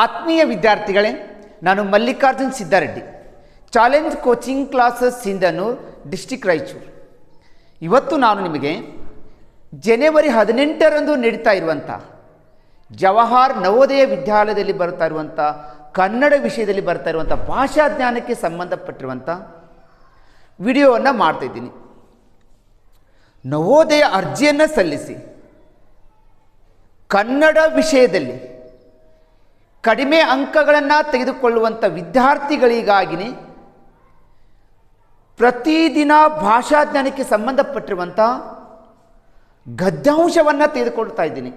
ಆತ್ಮೀಯ ವಿದ್ಯಾರ್ಥಿಗಳೇ, ನಾನು Mallikarjun Siddareddy, challenge coaching classes Sindhanur, district Raichur. ಇವತ್ತು ನಾನು ನಿಮಗೆ ಜನವರಿ 18ರಂದು ನಡೀತಾ ಇರುವಂಥ ಜವಾಹರ್ ನವೋದಯ ವಿದ್ಯಾಲಯದಲ್ಲಿ ಬರ್ತಾ ಇರುವಂಥ ಕನ್ನಡ ವಿಷಯದಲ್ಲಿ ಬರ್ತಾ ಇರುವಂಥ ಭಾಷಾ ಜ್ಞಾನಕ್ಕೆ ಸಂಬಂಧಪಟ್ಟಿರುವಂಥ ವಿಡಿಯೋವನ್ನು ಮಾಡ್ತಾಯಿದ್ದೀನಿ. ನವೋದಯ ಅರ್ಜಿಯನ್ನು ಸಲ್ಲಿಸಿ ಕನ್ನಡ ವಿಷಯದಲ್ಲಿ ಕಡಿಮೆ ಅಂಕಗಳನ್ನು ತೆಗೆದುಕೊಳ್ಳುವಂಥ ವಿದ್ಯಾರ್ಥಿಗಳಿಗಾಗಿಯೇ ಪ್ರತಿದಿನ ಭಾಷಾ ಜ್ಞಾನಕ್ಕೆ ಸಂಬಂಧಪಟ್ಟಿರುವಂಥ ಗದ್ಯಾಂಶವನ್ನು ತೆಗೆದುಕೊಳ್ತಾ ಇದ್ದೀನಿ.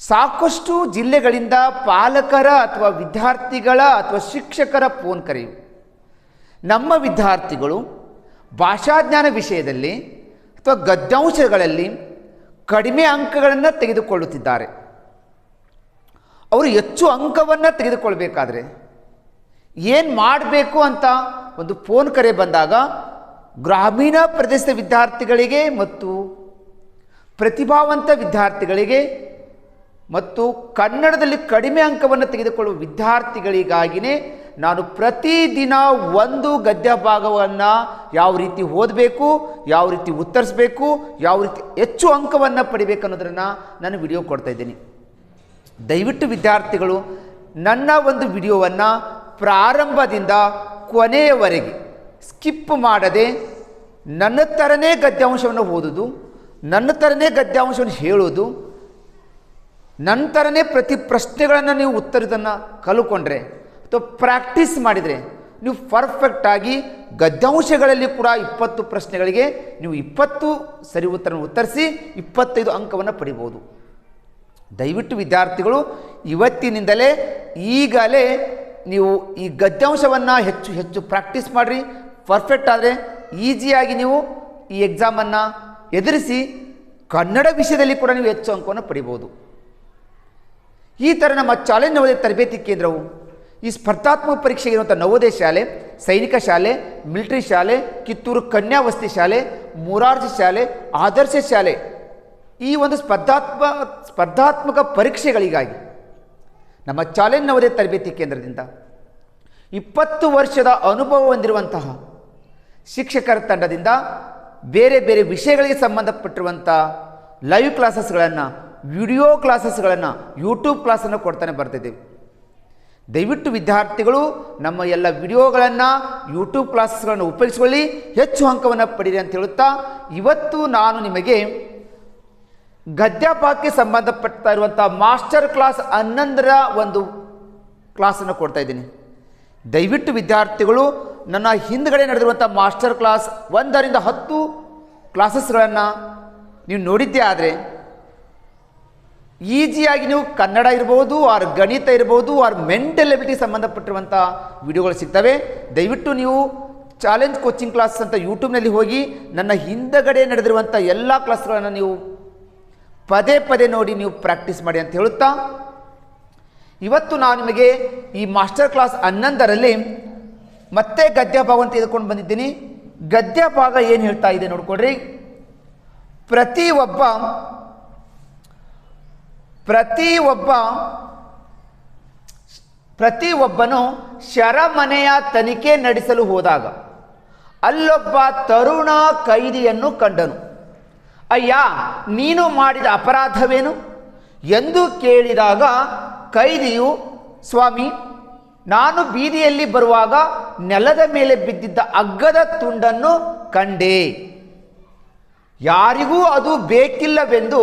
ಸಾಕಷ್ಟು ಜಿಲ್ಲೆಗಳಿಂದ ಪಾಲಕರ ಅಥವಾ ವಿದ್ಯಾರ್ಥಿಗಳ ಅಥವಾ ಶಿಕ್ಷಕರ ಫೋನ್ ಕರೆಯು ನಮ್ಮ ವಿದ್ಯಾರ್ಥಿಗಳು ಭಾಷಾಜ್ಞಾನ ವಿಷಯದಲ್ಲಿ ಅಥವಾ ಗದ್ಯಾಂಶಗಳಲ್ಲಿ ಕಡಿಮೆ ಅಂಕಗಳನ್ನು ತೆಗೆದುಕೊಳ್ಳುತ್ತಿದ್ದಾರೆ. ಅವರು ಹೆಚ್ಚು ಅಂಕವನ್ನು ತೆಗೆದುಕೊಳ್ಬೇಕಾದ್ರೆ ಏನು ಮಾಡಬೇಕು ಅಂತ ಒಂದು ಫೋನ್ ಕರೆ ಬಂದಾಗ ಗ್ರಾಮೀಣ ಪ್ರದೇಶದ ವಿದ್ಯಾರ್ಥಿಗಳಿಗೆ ಮತ್ತು ಪ್ರತಿಭಾವಂತ ವಿದ್ಯಾರ್ಥಿಗಳಿಗೆ ಮತ್ತು ಕನ್ನಡದಲ್ಲಿ ಕಡಿಮೆ ಅಂಕವನ್ನು ತೆಗೆದುಕೊಳ್ಳುವ ವಿದ್ಯಾರ್ಥಿಗಳಿಗಾಗಿಯೇ ನಾನು ಪ್ರತಿದಿನ ಒಂದು ಗದ್ಯ ಭಾಗವನ್ನು ಯಾವ ರೀತಿ ಓದಬೇಕು, ಯಾವ ರೀತಿ ಉತ್ತರಿಸಬೇಕು, ಯಾವ ರೀತಿ ಹೆಚ್ಚು ಅಂಕವನ್ನು ಪಡಿಬೇಕು ಅನ್ನೋದನ್ನು ನಾನು ವಿಡಿಯೋ ಕೊಡ್ತಾ ಇದ್ದೀನಿ. ದಯವಿಟ್ಟು ವಿದ್ಯಾರ್ಥಿಗಳು ನನ್ನ ಒಂದು ವಿಡಿಯೋವನ್ನು ಪ್ರಾರಂಭದಿಂದ ಕೊನೆಯವರೆಗೆ ಸ್ಕಿಪ್ ಮಾಡದೆ ನನ್ನ ಥರನೇ ಗದ್ಯಾಂಶವನ್ನು ಓದೋದು, ನನ್ನ ಥರನೇ ಗದ್ಯಾಂಶವನ್ನು ಹೇಳೋದು, ನನ್ನ ಥರನೇ ಪ್ರತಿ ಪ್ರಶ್ನೆಗಳನ್ನು ನೀವು ಉತ್ತರದನ್ನು ಕಲ್ಕೊಂಡ್ರೆ ಅಥವಾ ಪ್ರಾಕ್ಟೀಸ್ ಮಾಡಿದರೆ ನೀವು ಪರ್ಫೆಕ್ಟಾಗಿ ಗದ್ಯಾಂಶಗಳಲ್ಲಿ ಕೂಡ 20 ಪ್ರಶ್ನೆಗಳಿಗೆ ನೀವು 20 ಸರಿ ಉತ್ತರವನ್ನು ಉತ್ತರಿಸಿ 25 ಅಂಕವನ್ನು ಪಡಿಬೋದು. ದಯವಿಟ್ಟು ವಿದ್ಯಾರ್ಥಿಗಳು ಇವತ್ತಿನಿಂದಲೇ ಈಗಲೇ ನೀವು ಈ ಗದ್ಯಾಂಶವನ್ನು ಹೆಚ್ಚು ಹೆಚ್ಚು ಪ್ರಾಕ್ಟೀಸ್ ಮಾಡಿರಿ. ಪರ್ಫೆಕ್ಟ್ ಆದರೆ ಈಸಿಯಾಗಿ ನೀವು ಈ ಎಕ್ಸಾಮನ್ನು ಎದುರಿಸಿ ಕನ್ನಡ ವಿಷಯದಲ್ಲಿ ಕೂಡ ನೀವು ಹೆಚ್ಚು ಅಂಕವನ್ನು ಪಡಿಬೋದು. ಈ ಥರ ನಮ್ಮ ಚಾಲೆಂಜ್ ನವೋದಯ ತರಬೇತಿ ಕೇಂದ್ರವು ಈ ಸ್ಪರ್ಧಾತ್ಮಕ ಪರೀಕ್ಷೆಗೆ ಇರುವಂಥ ನವೋದಯ ಶಾಲೆ, ಸೈನಿಕ ಶಾಲೆ, ಮಿಲಿಟರಿ ಶಾಲೆ, ಕಿತ್ತೂರು ಕನ್ಯಾವಸತಿ ಶಾಲೆ, ಮೊರಾರ್ಜಿ ಶಾಲೆ, ಆದರ್ಶ ಶಾಲೆ ಈ ಒಂದು ಸ್ಪರ್ಧಾತ್ಮಕ ಪರೀಕ್ಷೆಗಳಿಗಾಗಿ ನಮ್ಮ ಚಾಲೆಂಜ್ ನವೋದಯ ತರಬೇತಿ ಕೇಂದ್ರದಿಂದ 20 ವರ್ಷದ ಅನುಭವ ಹೊಂದಿರುವಂತಹ ಶಿಕ್ಷಕರ ತಂಡದಿಂದ ಬೇರೆ ಬೇರೆ ವಿಷಯಗಳಿಗೆ ಸಂಬಂಧಪಟ್ಟಿರುವಂಥ ಲೈವ್ ಕ್ಲಾಸಸ್ಗಳನ್ನು, ವಿಡಿಯೋ ಕ್ಲಾಸಸ್ಗಳನ್ನು, ಯೂಟ್ಯೂಬ್ ಕ್ಲಾಸನ್ನು ಕೊಡ್ತಾನೆ ಬರ್ತಿದ್ದೀವಿ. ದಯವಿಟ್ಟು ವಿದ್ಯಾರ್ಥಿಗಳು ನಮ್ಮ ಎಲ್ಲ ವಿಡಿಯೋಗಳನ್ನು, ಯೂಟ್ಯೂಬ್ ಕ್ಲಾಸಸ್ಗಳನ್ನು ಉಪಯೋಗಿಸಿಕೊಳ್ಳಿ, ಹೆಚ್ಚು ಅಂಕವನ್ನು ಪಡೀರಿ ಅಂತ ಹೇಳುತ್ತಾ ಇವತ್ತು ನಾನು ನಿಮಗೆ ಗದ್ಯಪಾಠಕ್ಕೆ ಸಂಬಂಧಪಡ್ತಾ ಇರುವಂಥ ಮಾಸ್ಟರ್ ಕ್ಲಾಸ್ 11ರ ಒಂದು ಕ್ಲಾಸನ್ನು ಕೊಡ್ತಾ ಇದ್ದೀನಿ. ದಯವಿಟ್ಟು ವಿದ್ಯಾರ್ಥಿಗಳು ನನ್ನ ಹಿಂದ್ಗಡೆ ನಡೆದಿರುವಂಥ ಮಾಸ್ಟರ್ ಕ್ಲಾಸ್ 1ರಿಂದ 10 ಕ್ಲಾಸಸ್ಗಳನ್ನು ನೀವು ನೋಡಿದ್ದೇ ಆದರೆ ಈಸಿಯಾಗಿ ನೀವು ಕನ್ನಡ ಇರ್ಬೋದು, ಆರ್ ಗಣಿತ ಇರ್ಬೋದು, ಆರ್ ಮೆಂಟಲ್ ಎಬಿಲಿಟಿ ಸಂಬಂಧಪಟ್ಟಿರುವಂಥ ವಿಡಿಯೋಗಳು ಸಿಗ್ತವೆ. ದಯವಿಟ್ಟು ನೀವು ಚಾಲೆಂಜ್ ಕೋಚಿಂಗ್ ಕ್ಲಾಸ್ ಅಂತ ಯೂಟ್ಯೂಬ್ನಲ್ಲಿ ಹೋಗಿ ನನ್ನ ಹಿಂದಗಡೆ ನಡೆದಿರುವಂಥ ಎಲ್ಲ ಕ್ಲಾಸ್ಗಳನ್ನು ನೀವು ಪದೇ ಪದೇ ನೋಡಿ ನೀವು ಪ್ರಾಕ್ಟೀಸ್ ಮಾಡಿ ಅಂತ ಹೇಳುತ್ತಾ ಇವತ್ತು ನಾನು ನಿಮಗೆ ಈ ಮಾಸ್ಟರ್ ಕ್ಲಾಸ್ 11ರಲ್ಲಿ ಮತ್ತೆ ಗದ್ಯ ಭಾಗವನ್ನು ತೆಗೆದುಕೊಂಡು ಬಂದಿದ್ದೀನಿ. ಗದ್ಯ ಭಾಗ ಏನು ಹೇಳ್ತಾ ಇದೆ ನೋಡ್ಕೊಡ್ರಿ. ಪ್ರತಿಯೊಬ್ಬನು ಶರಮನೆಯ ತನಿಖೆ ನಡೆಸಲು ಹೋದಾಗ ಅಲ್ಲೊಬ್ಬ ತರುಣ ಕೈದಿಯನ್ನು ಕಂಡನು. ಅಯ್ಯ, ನೀನು ಮಾಡಿದ ಅಪರಾಧವೇನು ಎಂದು ಕೇಳಿದಾಗ ಕೈದಿಯು, ಸ್ವಾಮಿ, ನಾನು ಬೀದಿಯಲ್ಲಿ ಬರುವಾಗ ನೆಲದ ಮೇಲೆ ಬಿದ್ದಿದ್ದ ಹಗ್ಗದ ತುಂಡನ್ನು ಕಂಡೆ. ಯಾರಿಗೂ ಅದು ಬೇಕಿಲ್ಲವೆಂದು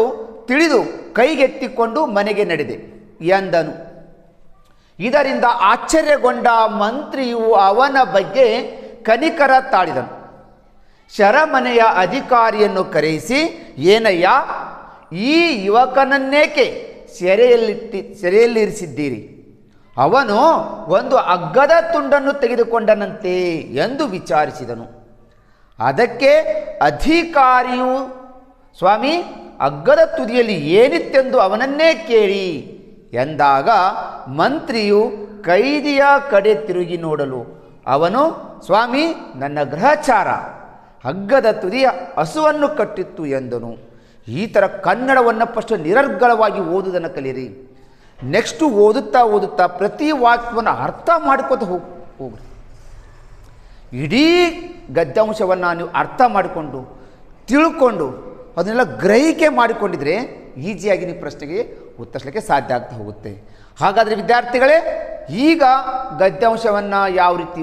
ತಿಳಿದು ಕೈಗೆತ್ತಿಕೊಂಡು ಮನೆಗೆ ನಡೆದೆ ಎಂದನು. ಇದರಿಂದ ಆಶ್ಚರ್ಯಗೊಂಡ ಮಂತ್ರಿಯು ಅವನ ಬಗ್ಗೆ ಕನಿಕರ ತಾಳಿದನು. ಶರಮನೆಯ ಅಧಿಕಾರಿಯನ್ನು ಕರೆಯಿಸಿ, ಏನಯ್ಯ, ಈ ಯುವಕನನ್ನೇಕೆ ಸೆರೆಯಲ್ಲಿರಿಸಿದ್ದೀರಿ? ಅವನು ಒಂದು ಹಗ್ಗದ ತುಂಡನ್ನು ತೆಗೆದುಕೊಂಡನಂತೆ ಎಂದು ವಿಚಾರಿಸಿದನು. ಅದಕ್ಕೆ ಅಧಿಕಾರಿಯು, ಸ್ವಾಮಿ, ಹಗ್ಗದ ತುದಿಯಲ್ಲಿ ಏನಿತ್ತೆಂದು ಅವನನ್ನೇ ಕೇಳಿ ಎಂದಾಗ ಮಂತ್ರಿಯು ಕೈದಿಯ ಕಡೆ ತಿರುಗಿ ನೋಡಲು ಅವನು, ಸ್ವಾಮಿ, ನನ್ನ ಗ್ರಹಚಾರ ಹಗ್ಗದ ತುದಿಯ ಹಸುವನ್ನು ಕಟ್ಟಿತ್ತು ಎಂದನು. ಈ ಥರ ಕನ್ನಡವನ್ನು ಫಸ್ಟ್ ನಿರರ್ಗಳವಾಗಿ ಓದುವುದನ್ನು ಕಲಿಯಿರಿ. ನೆಕ್ಸ್ಟು ಓದುತ್ತಾ ಓದುತ್ತಾ ಪ್ರತಿ ವಾಕ್ಯವನ್ನು ಅರ್ಥ ಮಾಡ್ಕೋತ ಹೋಗ್ರಿ. ಇಡೀ ಗದ್ಯಾಂಶವನ್ನು ನೀವು ಅರ್ಥ ಮಾಡಿಕೊಂಡು ತಿಳ್ಕೊಂಡು ಅದನ್ನೆಲ್ಲ ಗ್ರಹಿಕೆ ಮಾಡಿಕೊಂಡಿದ್ರೆ ಈಸಿಯಾಗಿ ನೀವು ಪ್ರಶ್ನೆಗೆ ಉತ್ತರಿಸಲಿಕ್ಕೆ ಸಾಧ್ಯ ಆಗ್ತಾ ಹೋಗುತ್ತೆ. ಹಾಗಾದರೆ ವಿದ್ಯಾರ್ಥಿಗಳೇ, ಈಗ ಗದ್ಯಾಂಶವನ್ನು ಯಾವ ರೀತಿ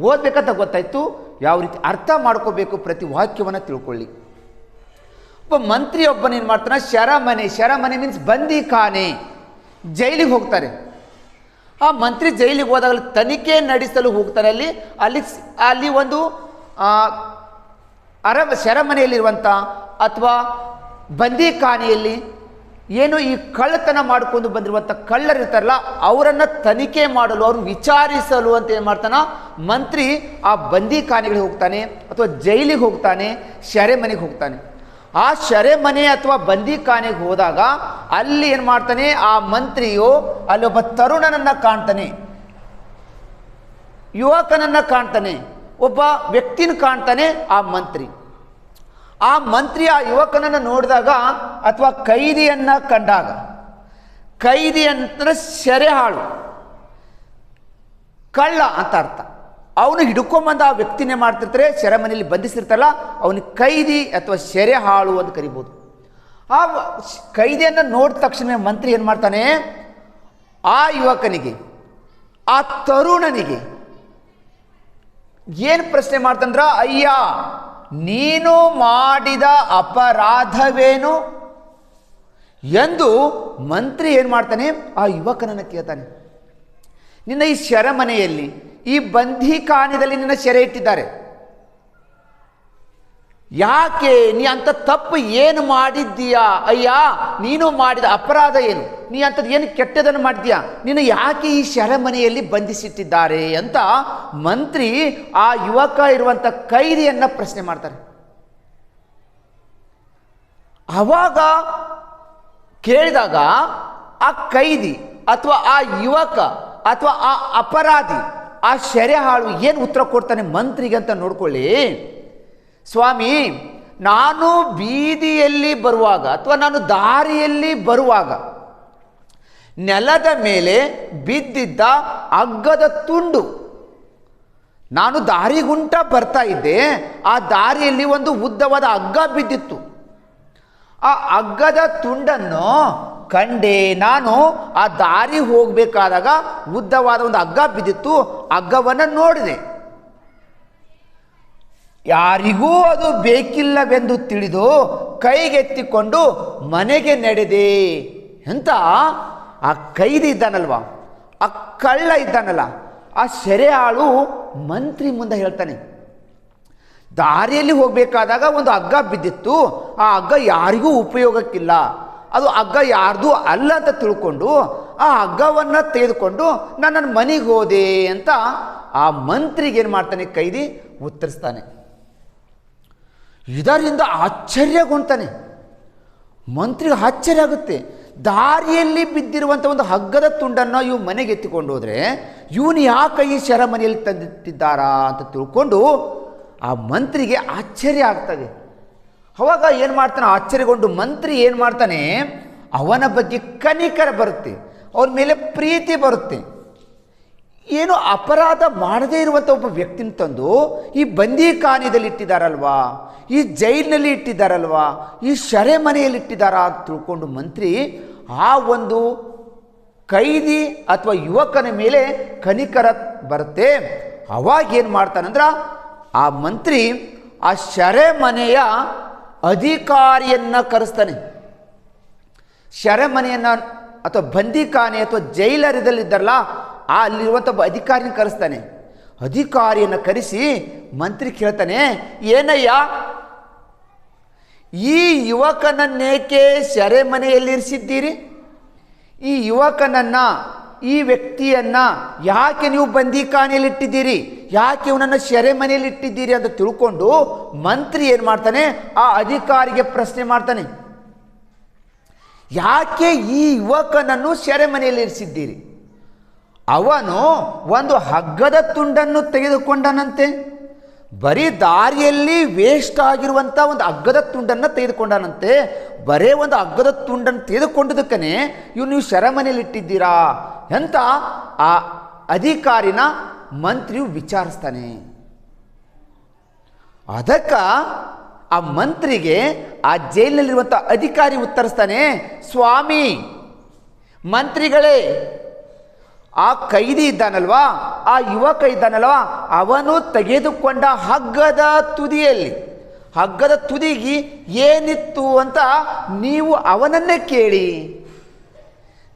ಓದಬೇಕಂತ ಗೊತ್ತಾಯಿತು, ಯಾವ ರೀತಿ ಅರ್ಥ ಮಾಡ್ಕೋಬೇಕು, ಪ್ರತಿ ವಾಕ್ಯವನ್ನು ತಿಳ್ಕೊಳ್ಳಿ. ಒಬ್ಬ ಮಂತ್ರಿಯೊಬ್ಬನ ಏನು ಮಾಡ್ತಾನೆ, ಶರಮನೆ ಮೀನ್ಸ್ ಬಂದಿಖಾನೆ, ಜೈಲಿಗೆ ಹೋಗ್ತಾರೆ. ಆ ಮಂತ್ರಿ ಜೈಲಿಗೆ ಹೋದಾಗ ತನಿಖೆ ನಡೆಸಲು ಹೋಗ್ತಾರೆ. ಅಲ್ಲಿ ಒಂದು ಶರಮನೆಯಲ್ಲಿರುವಂಥ ಅಥವಾ ಬಂದಿಖಾನೆಯಲ್ಲಿ ಏನು ಈ ಕಳ್ಳತನ ಮಾಡಿಕೊಂಡು ಬಂದಿರುವಂಥ ಕಳ್ಳರಿರ್ತಾರಲ್ಲ, ಅವರನ್ನು ತನಿಖೆ ಮಾಡಲು, ಅವ್ರನ್ನ ವಿಚಾರಿಸಲು ಅಂತ ಏನು ಮಾಡ್ತಾನೆ ಮಂತ್ರಿ, ಆ ಬಂದಿಖಾನೆಗಳಿಗೆ ಹೋಗ್ತಾನೆ ಅಥವಾ ಜೈಲಿಗೆ ಹೋಗ್ತಾನೆ, ಸೆರೆಮನೆಗೆ ಹೋಗ್ತಾನೆ. ಆ ಸೆರೆಮನೆ ಅಥವಾ ಬಂದಿಖಾನೆಗೆ ಹೋದಾಗ ಅಲ್ಲಿ ಏನು ಮಾಡ್ತಾನೆ, ಆ ಮಂತ್ರಿಯು ಅಲ್ಲಿ ಒಬ್ಬ ತರುಣನನ್ನು ಕಾಣ್ತಾನೆ, ಯುವಕನನ್ನು ಕಾಣ್ತಾನೆ, ಒಬ್ಬ ವ್ಯಕ್ತಿನ ಕಾಣ್ತಾನೆ ಆ ಮಂತ್ರಿ. ಆ ಮಂತ್ರಿ ಆ ಯುವಕನನ್ನು ನೋಡಿದಾಗ ಅಥವಾ ಕೈದಿಯನ್ನು ಕಂಡಾಗ, ಕೈದಿ ಅಂತ ಸೆರೆಹಾಳು, ಕಳ್ಳ ಅಂತ ಅರ್ಥ. ಅವನು ಹಿಡ್ಕೊಂಬಂದು ಆ ವ್ಯಕ್ತಿನೇ ಮಾಡ್ತಿರ್ತಾರೆ, ಸೆರೆಮನೆಯಲ್ಲಿ ಬಂಧಿಸಿರ್ತಾರಲ್ಲ ಅವನಿಗೆ ಕೈದಿ ಅಥವಾ ಸೆರೆಹಾಳು ಅಂತ ಕರಿಬೋದು. ಆ ಕೈದಿಯನ್ನು ನೋಡಿದ ತಕ್ಷಣ ಮಂತ್ರಿ ಏನು ಮಾಡ್ತಾನೆ, ಆ ಯುವಕನಿಗೆ, ಆ ತರುಣನಿಗೆ ಏನು ಪ್ರಶ್ನೆ ಮಾಡ್ತಂದ್ರ, ಅಯ್ಯ ನೀನು ಮಾಡಿದ ಅಪರಾಧವೇನು ಎಂದು ಮಂತ್ರಿ ಏನು ಮಾಡ್ತಾನೆ, ಆ ಯುವಕನನ್ನು ಕೇಳ್ತಾನೆ. ನಿನ್ನ ಈ ಸೆರೆಮನೆಯಲ್ಲಿ, ಈ ಬಂದಿಖಾನೆಯಲ್ಲಿ ನಿನ್ನ ಸೆರೆ ಇಟ್ಟಿದ್ದಾರೆ, ಯಾಕೆ ನೀ ಅಂತ ತಪ್ಪು ಏನು ಮಾಡಿದ್ದೀಯಾ, ಅಯ್ಯ ನೀನು ಮಾಡಿದ ಅಪರಾಧ ಏನು, ನೀ ಅಂಥದ್ದು ಏನು ಕೆಟ್ಟದನ್ನು ಮಾಡಿದ್ಯಾ, ನೀನು ಯಾಕೆ ಈ ಸೆರೆಮನೆಯಲ್ಲಿ ಬಂಧಿಸಿಟ್ಟಿದ್ದಾರೆ ಅಂತ ಮಂತ್ರಿ ಆ ಯುವಕ ಇರುವಂಥ ಕೈದಿಯನ್ನು ಪ್ರಶ್ನೆ ಮಾಡ್ತಾರೆ. ಆವಾಗ ಕೇಳಿದಾಗ ಆ ಕೈದಿ ಅಥವಾ ಆ ಯುವಕ ಅಥವಾ ಆ ಅಪರಾಧಿ, ಆ ಸೆರೆಹಾಳು ಏನು ಉತ್ತರ ಕೊಡ್ತಾನೆ ಮಂತ್ರಿಗೆ ಅಂತ ನೋಡ್ಕೊಳ್ಳಿ. ಸ್ವಾಮಿ, ನಾನು ಬೀದಿಯಲ್ಲಿ ಬರುವಾಗ ಅಥವಾ ನಾನು ದಾರಿಯಲ್ಲಿ ಬರುವಾಗ ನೆಲದ ಮೇಲೆ ಬಿದ್ದಿದ್ದ ಹಗ್ಗದ ತುಂಡು, ನಾನು ದಾರಿಗುಂಟ ಬರ್ತಾ ಇದ್ದೆ, ಆ ದಾರಿಯಲ್ಲಿ ಒಂದು ಉದ್ದವಾದ ಹಗ್ಗ ಬಿದ್ದಿತ್ತು. ಆ ಹಗ್ಗದ ತುಂಡನ್ನು ಕಂಡೆ, ನಾನು ಆ ದಾರಿ ಹೋಗಬೇಕಾದಾಗ ಉದ್ದವಾದ ಒಂದು ಹಗ್ಗ ಬಿದ್ದಿತ್ತು, ಹಗ್ಗವನ್ನು ನೋಡಿದೆ, ಯಾರಿಗೂ ಅದು ಬೇಕಿಲ್ಲವೆಂದು ತಿಳಿದು ಕೈಗೆತ್ತಿಕೊಂಡು ಮನೆಗೆ ನಡೆದೆ ಅಂತ ಆ ಕೈದಿ ಇದ್ದಾನಲ್ವ, ಆ ಕಳ್ಳ ಇದ್ದಾನಲ್ಲ, ಆ ಸೆರೆಯಾಳು ಮಂತ್ರಿ ಮುಂದೆ ಹೇಳ್ತಾನೆ, ದಾರಿಯಲ್ಲಿ ಹೋಗಬೇಕಾದಾಗ ಒಂದು ಹಗ್ಗ ಬಿದ್ದಿತ್ತು, ಆ ಹಗ್ಗ ಯಾರಿಗೂ ಉಪಯೋಗಕ್ಕಿಲ್ಲ, ಅದು ಹಗ್ಗ ಯಾರ್ದು ಅಲ್ಲ ಅಂತ ತಿಳ್ಕೊಂಡು ಆ ಹಗ್ಗವನ್ನು ತೆಗೆದುಕೊಂಡು ನಾನು ನನ್ನ ಮನೆಗೆ ಹೋದೆ ಅಂತ ಆ ಮಂತ್ರಿಗೆ ಏನು ಮಾಡ್ತಾನೆ, ಕೈದಿ ಉತ್ತರಿಸ್ತಾನೆ. ಇದರಿಂದ ಆಶ್ಚರ್ಯಗೊಂಡ್ತಾನೆ ಮಂತ್ರಿಗೆ. ಆಶ್ಚರ್ಯ ಆಗುತ್ತೆ, ದಾರಿಯಲ್ಲಿ ಬಿದ್ದಿರುವಂಥ ಒಂದು ಹಗ್ಗದ ತುಂಡನ್ನು ಇವು ಮನೆಗೆ ಎತ್ತಿಕೊಂಡು ಹೋದರೆ ಇವನು ಯಾಕೆ ಈ ಸೆರೆಮನೆಯಲ್ಲಿ ತಂದಿಟ್ಟಿದ್ದಾರಾ ಅಂತ ತಿಳ್ಕೊಂಡು ಆ ಮಂತ್ರಿಗೆ ಆಶ್ಚರ್ಯ ಆಗ್ತದೆ. ಅವಾಗ ಏನು ಮಾಡ್ತಾನೆ, ಆಶ್ಚರ್ಯಗೊಂಡು ಮಂತ್ರಿ ಏನು ಮಾಡ್ತಾನೆ, ಅವನ ಬಗ್ಗೆ ಕನಿಕರ ಬರುತ್ತೆ, ಅವನ ಮೇಲೆ ಪ್ರೀತಿ ಬರುತ್ತೆ. ಏನು ಅಪರಾಧ ಮಾಡದೇ ಇರುವಂಥ ಒಬ್ಬ ವ್ಯಕ್ತಿನ ತಂದು ಈ ಬಂದಿಖಾನೆಯಲ್ಲಿ ಇಟ್ಟಿದ್ದಾರಲ್ವಾ, ಈ ಜೈಲಿನಲ್ಲಿ ಇಟ್ಟಿದ್ದಾರಲ್ವಾ, ಈ ಸೆರೆಮನೆಯಲ್ಲಿ ಇಟ್ಟಿದ್ದಾರಾ ಅಂತ ತಿಳ್ಕೊಂಡು ಮಂತ್ರಿ ಆ ಒಂದು ಕೈದಿ ಅಥವಾ ಯುವಕನ ಮೇಲೆ ಕನಿಕರ ಬರುತ್ತೆ. ಅವಾಗ ಏನು ಮಾಡ್ತಾನಂದ್ರೆ ಆ ಮಂತ್ರಿ ಆ ಸೆರೆಮನೆಯ ಅಧಿಕಾರಿಯನ್ನು ಕರೆಸ್ತಾನೆ. ಸೆರೆಮನೆಯನ್ನು ಅಥವಾ ಬಂದಿಖಾನೆ ಅಥವಾ ಜೈಲರಿದಲ್ಲಿದ್ದಾರಲ್ಲ ಅಲ್ಲಿರುವಂಥ ಒಬ್ಬ ಅಧಿಕಾರಿನ ಕರೆಸ್ತಾನೆ. ಅಧಿಕಾರಿಯನ್ನು ಕರೆಸಿ ಮಂತ್ರಿ ಕೇಳ್ತಾನೆ, ಏನಯ್ಯ ಈ ಯುವಕನನ್ನೇಕೆ ಸೆರೆಮನೆಯಲ್ಲಿರಿಸಿದ್ದೀರಿ, ಈ ಯುವಕನನ್ನು, ಈ ವ್ಯಕ್ತಿಯನ್ನು ಯಾಕೆ ನೀವು ಬಂದಿಖಾನೆಯಲ್ಲಿ ಇಟ್ಟಿದ್ದೀರಿ, ಯಾಕೆ ಇವನನ್ನು ಸೆರೆಮನೆಯಲ್ಲಿ ಇಟ್ಟಿದ್ದೀರಿ ಅಂತ ತಿಳ್ಕೊಂಡು ಮಂತ್ರಿ ಏನು ಮಾಡ್ತಾನೆ, ಆ ಅಧಿಕಾರಿಗೆ ಪ್ರಶ್ನೆ ಮಾಡ್ತಾನೆ, ಯಾಕೆ ಈ ಯುವಕನನ್ನು ಸೆರೆಮನೆಯಲ್ಲಿ ಇರಿಸಿದ್ದೀರಿ, ಅವನು ಒಂದು ಹಗ್ಗದ ತುಂಡನ್ನು ತೆಗೆದುಕೊಂಡನಂತೆ ಬರೀ ದಾರಿಯಲ್ಲಿ ವೇಸ್ಟ್ ಆಗಿರುವಂಥ ಒಂದು ಹಗ್ಗದ ತುಂಡನ್ನು ತೆಗೆದುಕೊಂಡಾನಂತೆ. ಬರೇ ಒಂದು ಹಗ್ಗದ ತುಂಡನ್ನು ತೆಗೆದುಕೊಂಡದಕ್ಕೇ ಇವು ನೀವು ಸೆರೆಮನೆಯಲ್ಲಿ ಇಟ್ಟಿದ್ದೀರಾ ಅಂತ ಆ ಅಧಿಕಾರಿನ ಮಂತ್ರಿಯು ವಿಚಾರಿಸ್ತಾನೆ. ಅದಕ್ಕೆ ಆ ಮಂತ್ರಿಗೆ ಆ ಜೈಲಿನಲ್ಲಿರುವಂಥ ಅಧಿಕಾರಿ ಉತ್ತರಿಸ್ತಾನೆ, ಸ್ವಾಮಿ ಮಂತ್ರಿಗಳೇ, ಆ ಕೈದಿ ಇದ್ದಾನಲ್ವಾ, ಆ ಯುವಕ ಇದ್ದಾನಲ್ವಾ, ಅವನು ತೆಗೆದುಕೊಂಡ ಹಗ್ಗದ ತುದಿಗೆ ಏನಿತ್ತು ಅಂತ ನೀವು ಅವನನ್ನೇ ಕೇಳಿ.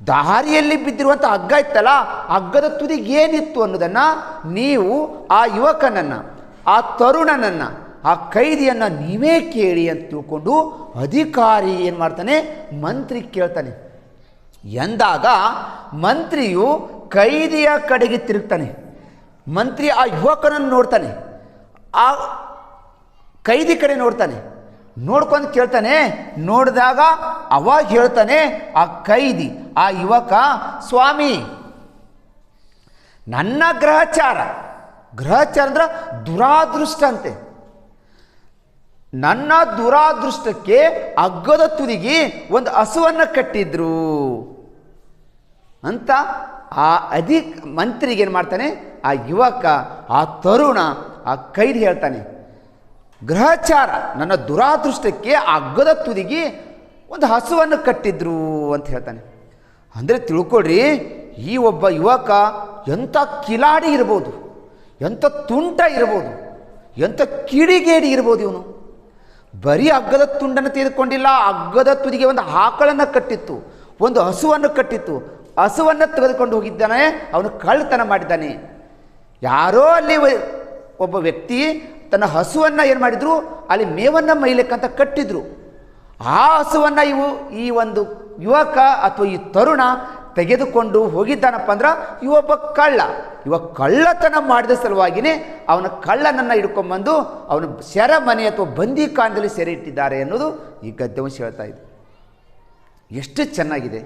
ದಾರಿಯಲ್ಲಿ ಬಿದ್ದಿರುವಂಥ ಹಗ್ಗ ಇತ್ತಲ್ಲ, ಹಗ್ಗದ ತುದಿಗೆ ಏನಿತ್ತು ಅನ್ನೋದನ್ನು ನೀವು ಆ ಯುವಕನನ್ನು, ಆ ತರುಣನನ್ನು, ಆ ಕೈದಿಯನ್ನು ನೀವೇ ಕೇಳಿ ಅಂತ ತಿಳ್ಕೊಂಡು ಅಧಿಕಾರಿ ಏನು ಮಾಡ್ತಾನೆ, ಮಂತ್ರಿ ಕೇಳ್ತಾನೆ. ಎಂದಾಗ ಮಂತ್ರಿಯು ಕೈದಿಯ ಕಡೆಗೆ ತಿರುಗ್ತಾನೆ. ಮಂತ್ರಿ ಆ ಯುವಕನನ್ನು ನೋಡ್ತಾನೆ, ಆ ಕೈದಿ ಕಡೆ ನೋಡ್ತಾನೆ. ನೋಡ್ಕೊಂಡು ಕೇಳ್ತಾನೆ. ನೋಡಿದಾಗ ಅವಾಗ ಹೇಳ್ತಾನೆ ಆ ಕೈದಿ, ಆ ಯುವಕ, ಸ್ವಾಮಿ ನನ್ನ ಗ್ರಹಚಾರ ಅಂದ್ರೆ ದುರಾದೃಷ್ಟ ಅಂತೆ. ನನ್ನ ದುರಾದೃಷ್ಟಕ್ಕೆ ಹಗ್ಗದ ತುದಿಗೆ ಒಂದು ಹಸುವನ್ನು ಕಟ್ಟಿದ್ರು ಅಂತ ಆ ಮಂತ್ರಿಗೆ ಏನು ಮಾಡ್ತಾನೆ, ಆ ಯುವಕ, ಆ ತರುಣ, ಆ ಕೈದಿ ಹೇಳ್ತಾನೆ, ಗ್ರಹಚಾರ ನನ್ನ ದುರಾದೃಷ್ಟಕ್ಕೆ ಆ ಹಗ್ಗದ ತುದಿಗೆ ಒಂದು ಹಸುವನ್ನು ಕಟ್ಟಿದ್ರು ಅಂತ ಹೇಳ್ತಾನೆ. ಅಂದರೆ ತಿಳ್ಕೊಳ್ರಿ, ಈ ಒಬ್ಬ ಯುವಕ ಎಂಥ ಕಿಲಾಡಿ ಇರ್ಬೋದು, ಎಂಥ ತುಂಟ ಇರ್ಬೋದು, ಎಂಥ ಕಿಡಿಗೇಡಿ ಇರ್ಬೋದು. ಇವನು ಬರೀ ಹಗ್ಗದ ತುಂಡನ್ನು ತೆಗೆದುಕೊಂಡಿಲ್ಲ, ಹಗ್ಗದ ತುದಿಗೆ ಒಂದು ಆಕಳನ್ನು ಕಟ್ಟಿತ್ತು, ಒಂದು ಹಸುವನ್ನು ಕಟ್ಟಿತ್ತು. ಹಸುವನ್ನು ತೆಗೆದುಕೊಂಡು ಹೋಗಿದ್ದಾನೆ, ಅವನು ಕಳ್ಳತನ ಮಾಡಿದ್ದಾನೆ. ಯಾರೋ ಅಲ್ಲಿ ಒಬ್ಬ ವ್ಯಕ್ತಿ ತನ್ನ ಹಸುವನ್ನು ಏನು ಮಾಡಿದ್ರು, ಅಲ್ಲಿ ಮೇವನ್ನು ಮೈಲಿಕ್ಕಂತ ಕಟ್ಟಿದ್ರು. ಆ ಹಸುವನ್ನು ಈ ಒಂದು ಯುವಕ ಅಥವಾ ಈ ತರುಣ ತೆಗೆದುಕೊಂಡು ಹೋಗಿದ್ದಾನಪ್ಪ ಅಂದ್ರೆ ಇವೊಬ್ಬ ಕಳ್ಳತನ ಮಾಡಿದ ಸಲುವಾಗಿಯೇ ಅವನ ಕಳ್ಳನನ್ನು ಹಿಡ್ಕೊಂಡ್ಬಂದು ಅವನ ಸೆರೆಮನೆ ಅಥವಾ ಬಂದಿಖಾನೆಯಲ್ಲಿ ಸೆರೆ ಇಟ್ಟಿದ್ದಾರೆ ಅನ್ನೋದು ಈ ಗದ್ಯವಂಶ ಹೇಳ್ತಾ ಇದೆ. ಎಷ್ಟು ಚೆನ್ನಾಗಿದೆ,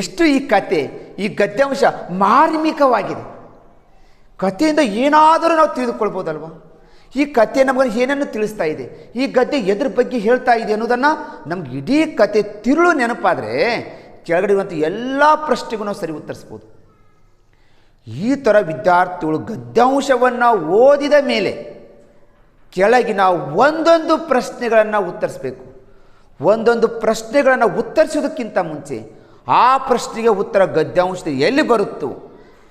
ಎಷ್ಟು ಈ ಕತೆ, ಈ ಗದ್ಯವಂಶ ಮಾರ್ಮಿಕವಾಗಿದೆ. ಕಥೆಯಿಂದ ಏನಾದರೂ ನಾವು ತಿಳಿದುಕೊಳ್ಬೋದಲ್ವ? ಈ ಕಥೆ ನಮಗೆ ಏನನ್ನು ತಿಳಿಸ್ತಾ ಇದೆ, ಈ ಗದ್ಯ ಎದ್ರ ಬಗ್ಗೆ ಹೇಳ್ತಾ ಇದೆ ಅನ್ನೋದನ್ನು ನಮ್ಗೆ ಇಡೀ ಕತೆ ತಿರುಳು ನೆನಪಾದರೆ ಕೆಳಗಡೆ ಇರುವಂಥ ಎಲ್ಲ ಪ್ರಶ್ನೆಗೂ ನಾವು ಸರಿ ಉತ್ತರಿಸ್ಬೋದು. ಈ ಥರ ವಿದ್ಯಾರ್ಥಿಗಳು ಗದ್ಯಾಂಶವನ್ನು ಓದಿದ ಮೇಲೆ ಕೆಳಗಿನ ಒಂದೊಂದು ಪ್ರಶ್ನೆಗಳನ್ನು ಉತ್ತರಿಸಬೇಕು. ಒಂದೊಂದು ಪ್ರಶ್ನೆಗಳನ್ನು ಉತ್ತರಿಸೋದಕ್ಕಿಂತ ಮುಂಚೆ ಆ ಪ್ರಶ್ನೆಗೆ ಉತ್ತರ ಗದ್ಯಾಂಶದಲ್ಲಿ ಎಲ್ಲಿ ಬರುತ್ತೋ,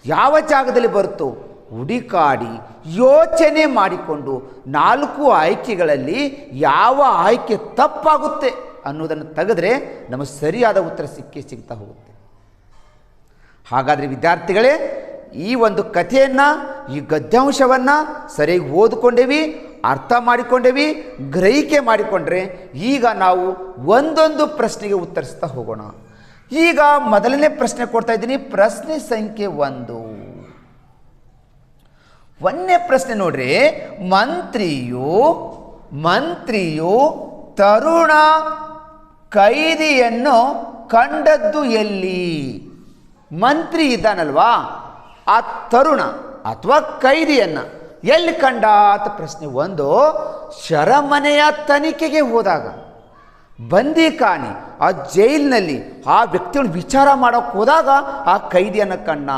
ಯಾವ ಜಾಗದಲ್ಲಿ ಬರುತ್ತೋ ಹುಡುಕಾಡಿ ಯೋಚನೆ ಮಾಡಿಕೊಂಡು 4 ಆಯ್ಕೆಗಳಲ್ಲಿ ಯಾವ ಆಯ್ಕೆ ತಪ್ಪಾಗುತ್ತೆ ಅನ್ನೋದನ್ನು ತೆಗೆದ್ರೆ ನಮಗೆ ಸರಿಯಾದ ಉತ್ತರ ಸಿಗ್ತಾ ಹೋಗುತ್ತೆ. ಹಾಗಾದರೆ ವಿದ್ಯಾರ್ಥಿಗಳೇ, ಈ ಒಂದು ಕಥೆಯನ್ನು, ಈ ಗದ್ಯಾಂಶವನ್ನು ಸರಿಯಾಗಿ ಓದಿಕೊಂಡೇವಿ, ಅರ್ಥ ಮಾಡಿಕೊಂಡೇವಿ, ಗ್ರಹಿಕೆ ಮಾಡಿಕೊಂಡ್ರೆ ಈಗ ನಾವು ಒಂದೊಂದು ಪ್ರಶ್ನೆಗೆ ಉತ್ತರಿಸ್ತಾ ಹೋಗೋಣ. ಈಗ ಮೊದಲನೇ ಪ್ರಶ್ನೆ ಕೊಡ್ತಾ ಇದ್ದೀನಿ, ಪ್ರಶ್ನೆ ಸಂಖ್ಯೆ 1. 1ನೇ ಪ್ರಶ್ನೆ ನೋಡ್ರಿ, ಮಂತ್ರಿಯು ತರುಣ ಕೈದಿಯನ್ನು ಕಂಡದ್ದು ಎಲ್ಲಿ? ಮಂತ್ರಿ ಇದ್ದಾನಲ್ವಾ, ಆ ತರುಣ ಅಥವಾ ಕೈದಿಯನ್ನು ಎಲ್ಲಿ ಕಂಡ ಅಂತ ಪ್ರಶ್ನೆ 1. ಸೆರೆಮನೆಯ ತನಿಖೆಗೆ ಹೋದಾಗ, ಬಂದಿಖಾನೆ ಆ ಜೈಲಿನಲ್ಲಿ ಆ ವ್ಯಕ್ತಿಯನ್ನು ವಿಚಾರ ಮಾಡೋಕ್ಕೆ ಹೋದಾಗ ಆ ಕೈದಿಯನ್ನು ಕಂಡ.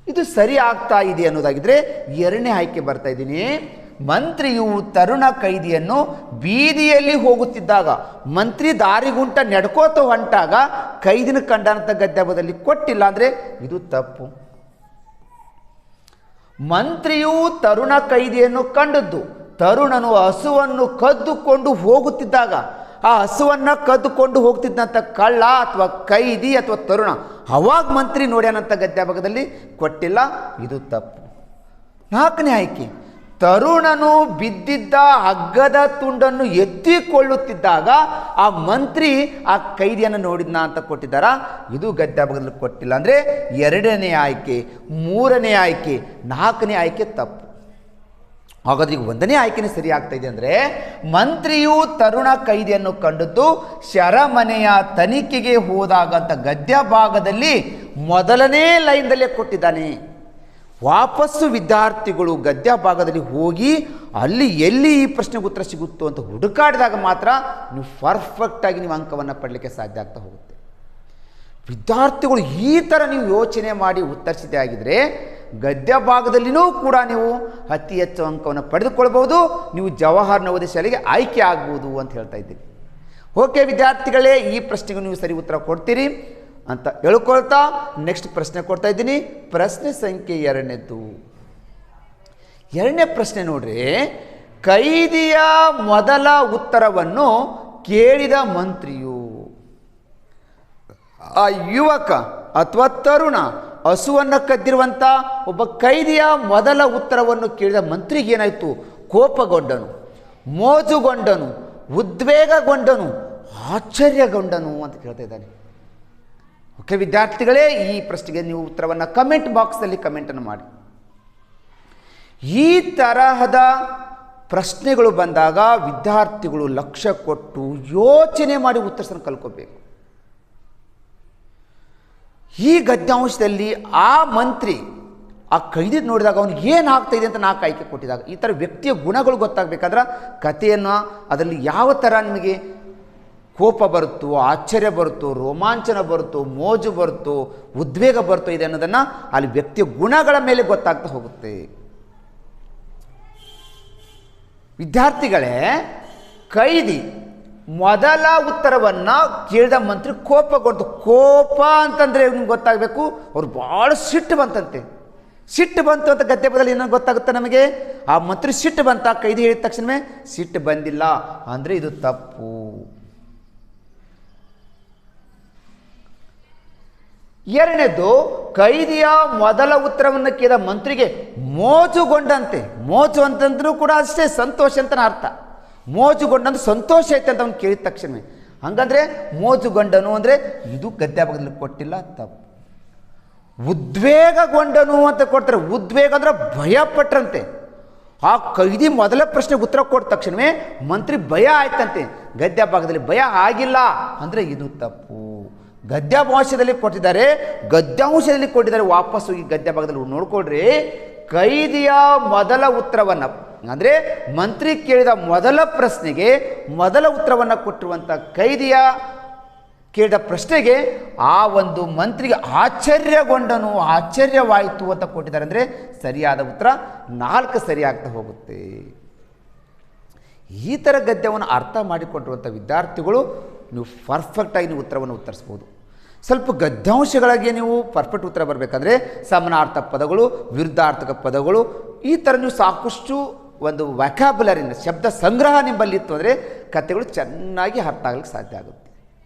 ಇದು ಸರಿ ಆಗ್ತಾ ಇದೆ ಅನ್ನೋದಾಗಿದ್ರೆ 2ನೇ ಆಯ್ಕೆ ಬರ್ತಾ ಇದ್ದೀನಿ. ಮಂತ್ರಿಯು ತರುಣ ಕೈದಿಯನ್ನು ಬೀದಿಯಲ್ಲಿ ಹೋಗುತ್ತಿದ್ದಾಗ, ಮಂತ್ರಿ ದಾರಿಗುಂಟ ನಡ್ಕೋತ ಹೊಂಟಾಗ ಕೈದಿನ ಕಂಡಂತ ಗದ್ಯದಲ್ಲಿ ಕೊಟ್ಟಿಲ್ಲ ಅಂದರೆ ಇದು ತಪ್ಪು. ಮಂತ್ರಿಯು ತರುಣ ಕೈದಿಯನ್ನು ಕಂಡದ್ದು, ತರುಣನು ಹಸುವನ್ನು ಕದ್ದುಕೊಂಡು ಹೋಗುತ್ತಿದ್ದಾಗ, ಆ ಹಸುವನ್ನು ಕದ್ದುಕೊಂಡು ಹೋಗ್ತಿದ್ದಂಥ ಕಳ್ಳ ಅಥವಾ ಕೈದಿ ಅಥವಾ ತರುಣ ಅವಾಗ ಮಂತ್ರಿ ನೋಡ್ಯಾನಂತ ಗದ್ಯಭಾಗದಲ್ಲಿ ಕೊಟ್ಟಿಲ್ಲ, ಇದು ತಪ್ಪು. 4ನೇ ಆಯ್ಕೆ, ತರುಣನು ಬಿದ್ದಿದ್ದ ಹಗ್ಗದ ತುಂಡನ್ನು ಎತ್ತಿಕೊಳ್ಳುತ್ತಿದ್ದಾಗ ಆ ಮಂತ್ರಿ ಆ ಕೈದಿಯನ್ನು ನೋಡಿದ್ನ ಅಂತ ಕೊಟ್ಟಿದ್ದಾರಾ, ಇದು ಗದ್ಯಭಾಗದಲ್ಲಿ ಕೊಟ್ಟಿಲ್ಲ. ಅಂದರೆ 2ನೇ ಆಯ್ಕೆ, 3ನೇ ಆಯ್ಕೆ, 4ನೇ ಆಯ್ಕೆ ತಪ್ಪು. ಹಾಗಾದ್ರೆ ಈಗ 1ನೇ ಆಯ್ಕೆನೇ ಸರಿ ಆಗ್ತಾ ಇದೆ. ಅಂದರೆ ಮಂತ್ರಿಯು ತರುಣ ಕೈದಿಯನ್ನು ಕಂಡದ್ದು ಸೆರೆಮನೆಯ ತನಿಖೆಗೆ ಹೋದಾಗ ಅಂತ ಗದ್ಯ ಭಾಗದಲ್ಲಿ ಮೊದಲನೇ ಲೈನ್ದಲ್ಲೇ ಕೊಟ್ಟಿದ್ದಾನೆ. ವಾಪಸ್ಸು ವಿದ್ಯಾರ್ಥಿಗಳು ಗದ್ಯ ಭಾಗದಲ್ಲಿ ಹೋಗಿ ಅಲ್ಲಿ ಎಲ್ಲಿ ಈ ಪ್ರಶ್ನೆಗೆ ಉತ್ತರ ಸಿಗುತ್ತೋ ಅಂತ ಹುಡುಕಾಡಿದಾಗ ಮಾತ್ರ ನೀವು ಪರ್ಫೆಕ್ಟಾಗಿ ನೀವು ಅಂಕವನ್ನು ಪಡಲಿಕ್ಕೆ ಸಾಧ್ಯ ಆಗ್ತಾ ಹೋಗುತ್ತೆ. ವಿದ್ಯಾರ್ಥಿಗಳು ಈ ಥರ ನೀವು ಯೋಚನೆ ಮಾಡಿ ಉತ್ತರಿಸಿದೆ ಆಗಿದ್ದರೆ ಗದ್ಯ ಭಾಗದಲ್ಲಿನೂ ಕೂಡ ನೀವು ಅತಿ ಹೆಚ್ಚು ಅಂಕವನ್ನು ಪಡೆದುಕೊಳ್ಬೋದು, ನೀವು ಜವಾಹರ್ ನವೋದಯ ಶಾಲೆಗೆ ಆಯ್ಕೆ ಆಗ್ಬೋದು ಅಂತ ಹೇಳ್ತಾ ಇದ್ದೀನಿ. ಓಕೆ ವಿದ್ಯಾರ್ಥಿಗಳೇ, ಈ ಪ್ರಶ್ನೆಗೆ ನೀವು ಸರಿ ಉತ್ತರ ಕೊಡ್ತೀರಿ ಅಂತ ಹೇಳ್ಕೊಳ್ತಾ ನೆಕ್ಸ್ಟ್ ಪ್ರಶ್ನೆ ಕೊಡ್ತಾ ಇದ್ದೀನಿ. ಪ್ರಶ್ನೆ ಸಂಖ್ಯೆ ಎರಡನೇ ಪ್ರಶ್ನೆ ನೋಡ್ರಿ. ಕೈದಿಯ ಮೊದಲ ಉತ್ತರವನ್ನು ಕೇಳಿದ ಮಂತ್ರಿಯು, ಆ ಯುವಕ ಅಥವಾ ತರುಣ ಹಸುವನ್ನು ಕದ್ದಿರುವಂಥ ಒಬ್ಬ ಕೈದಿಯ ಮೊದಲ ಉತ್ತರವನ್ನು ಕೇಳಿದ ಮಂತ್ರಿಗೆ ಏನಾಯಿತು? ಕೋಪಗೊಂಡನು, ಮೋಜುಗೊಂಡನು, ಉದ್ವೇಗಗೊಂಡನು, ಆಶ್ಚರ್ಯಗೊಂಡನು ಅಂತ ಕೇಳ್ತಾ ಇದ್ದಾನೆ. ಓಕೆ ವಿದ್ಯಾರ್ಥಿಗಳೇ, ಈ ಪ್ರಶ್ನೆಗೆ ನೀವು ಉತ್ತರವನ್ನು ಕಮೆಂಟ್ ಬಾಕ್ಸಲ್ಲಿ ಕಮೆಂಟನ್ನು ಮಾಡಿ. ಈ ತರಹದ ಪ್ರಶ್ನೆಗಳು ಬಂದಾಗ ವಿದ್ಯಾರ್ಥಿಗಳು ಲಕ್ಷ್ಯ ಕೊಟ್ಟು ಯೋಚನೆ ಮಾಡಿ ಉತ್ತರಿಸನ್ನು ಕಲ್ಕೋಬೇಕು. ಈ ಗದ್ಯಾಂಶದಲ್ಲಿ ಆ ಮಂತ್ರಿ ಆ ಕೈದಿ ನೋಡಿದಾಗ ಅವನಿಗೆ ಏನಾಗ್ತಾ ಇದೆ ಅಂತ 4 ಆಯ್ಕೆ ಕೊಟ್ಟಿದಾಗ ಈ ಥರ ವ್ಯಕ್ತಿಯ ಗುಣಗಳು ಗೊತ್ತಾಗಬೇಕಾದ್ರೆ ಕಥೆಯನ್ನು ಅದರಲ್ಲಿ ಯಾವ ಥರ ನಿಮಗೆ ಕೋಪ ಬರುತ್ತೋ, ಆಶ್ಚರ್ಯ ಬರುತ್ತೋ, ರೋಮಾಂಚನ ಬರುತ್ತೋ, ಮೋಜು ಬರುತ್ತೋ, ಉದ್ವೇಗ ಬರುತ್ತೋ ಇದೆ ಅನ್ನೋದನ್ನು ಅಲ್ಲಿ ವ್ಯಕ್ತಿಯ ಗುಣಗಳ ಮೇಲೆ ಗೊತ್ತಾಗ್ತಾ ಹೋಗುತ್ತೆ. ವಿದ್ಯಾರ್ಥಿಗಳೇ, ಕೈದಿ ಮೊದಲ ಉತ್ತರವನ್ನು ಕೇಳಿದ ಮಂತ್ರಿ ಕೋಪಗೊಂಡು, ಕೋಪ ಅಂತಂದರೆ ನಿಮ್ಗೆ ಗೊತ್ತಾಗಬೇಕು, ಅವ್ರು ಭಾಳ ಸಿಟ್ಟು ಬಂತಂತೆ. ಸಿಟ್ಟು ಬಂತು ಅಂತ ಗದ್ಯ ಬದಲು ಏನೋ ಗೊತ್ತಾಗುತ್ತೆ ನಮಗೆ. ಆ ಮಂತ್ರಿ ಸಿಟ್ಟು ಬಂತ, ಕೈದಿ ಹೇಳಿದ ತಕ್ಷಣವೇ ಸಿಟ್ಟು ಬಂದಿಲ್ಲ ಅಂದರೆ ಇದು ತಪ್ಪು. ಎರಡನೇದು, ಕೈದಿಯ ಮೊದಲ ಉತ್ತರವನ್ನು ಕೇಳಿದ ಮಂತ್ರಿಗೆ ಮೋಜುಗೊಂಡಂತೆ. ಮೋಜು ಅಂತಂದ್ರೂ ಕೂಡ ಅಷ್ಟೇ ಸಂತೋಷ ಅಂತನ ಅರ್ಥ. ಮೋಜುಗೊಂಡಂತ ಸಂತೋಷ ಐತೆ ಅಂತ ಅವ್ನು ಕೇಳಿದ ತಕ್ಷಣವೇ. ಹಂಗಂದ್ರೆ ಮೋಜುಗೊಂಡನು ಅಂದರೆ ಇದು ಗದ್ಯ ಭಾಗದಲ್ಲಿ ಕೊಟ್ಟಿಲ್ಲ, ತಪ್ಪು. ಉದ್ವೇಗಗೊಂಡನು ಅಂತ ಕೊಡ್ತಾರೆ. ಉದ್ವೇಗ ಅಂದ್ರೆ ಭಯಪಟ್ರಂತೆ. ಆ ಕೈದಿ ಮೊದಲ ಪ್ರಶ್ನೆಗೆ ಉತ್ತರ ಕೊಟ್ಟ ತಕ್ಷಣವೇ ಮಂತ್ರಿ ಭಯ ಆಯ್ತಂತೆ. ಗದ್ಯ ಭಾಗದಲ್ಲಿ ಭಯ ಆಗಿಲ್ಲ ಅಂದರೆ ಇದು ತಪ್ಪು. ಗದ್ಯಾಂಶದಲ್ಲಿ ಕೊಟ್ಟಿದ್ದಾರೆ, ಗದ್ಯಾಂಶದಲ್ಲಿ ಕೊಟ್ಟಿದ್ದಾರೆ. ವಾಪಸ್ಸು ಈ ಗದ್ಯ ಭಾಗದಲ್ಲಿ ನೋಡ್ಕೊಳ್ರಿ. ಕೈದಿಯ ಮೊದಲ ಉತ್ತರವನ್ನು ಅಂದರೆ ಮಂತ್ರಿ ಕೇಳಿದ ಮೊದಲ ಪ್ರಶ್ನೆಗೆ ಮೊದಲ ಉತ್ತರವನ್ನು ಕೊಟ್ಟಿರುವಂಥ ಕೈದಿಯ ಕೇಳಿದ ಪ್ರಶ್ನೆಗೆ ಆ ಒಂದು ಮಂತ್ರಿಗೆ ಆಶ್ಚರ್ಯಗೊಂಡನು, ಆಶ್ಚರ್ಯವಾಯಿತು ಅಂತ ಕೊಟ್ಟಿದ್ದಾರೆ. ಅಂದರೆ ಸರಿಯಾದ ಉತ್ತರ 4 ಸರಿಯಾಗ್ತಾ ಹೋಗುತ್ತೆ. ಈ ಥರ ಗದ್ಯವನ್ನು ಅರ್ಥ ಮಾಡಿಕೊಂಡಿರುವಂಥ ವಿದ್ಯಾರ್ಥಿಗಳು ನೀವು ಪರ್ಫೆಕ್ಟಾಗಿ ನೀವು ಉತ್ತರವನ್ನು ಉತ್ತರಿಸ್ಬೋದು. ಸ್ವಲ್ಪ ಗದ್ಯಾಂಶಗಳಿಗೆ ನೀವು ಪರ್ಫೆಕ್ಟ್ ಉತ್ತರ ಬರಬೇಕಾದ್ರೆ ಸಮಾನಾರ್ಥಕ ಪದಗಳು, ವಿರುದ್ಧಾರ್ಥಕ ಪದಗಳು, ಈ ಥರ ನೀವು ಸಾಕಷ್ಟು ಒಂದು ವ್ಯಾಕ್ಯಾಬುಲರಿನ ಶಬ್ದ ಸಂಗ್ರಹ ನಿಮ್ಮಲ್ಲಿ ಇತ್ತು ಅಂದರೆ ಕಥೆಗಳು ಚೆನ್ನಾಗಿ ಅರ್ಥ ಆಗಲಿಕ್ಕೆ ಸಾಧ್ಯ ಆಗುತ್ತೆ.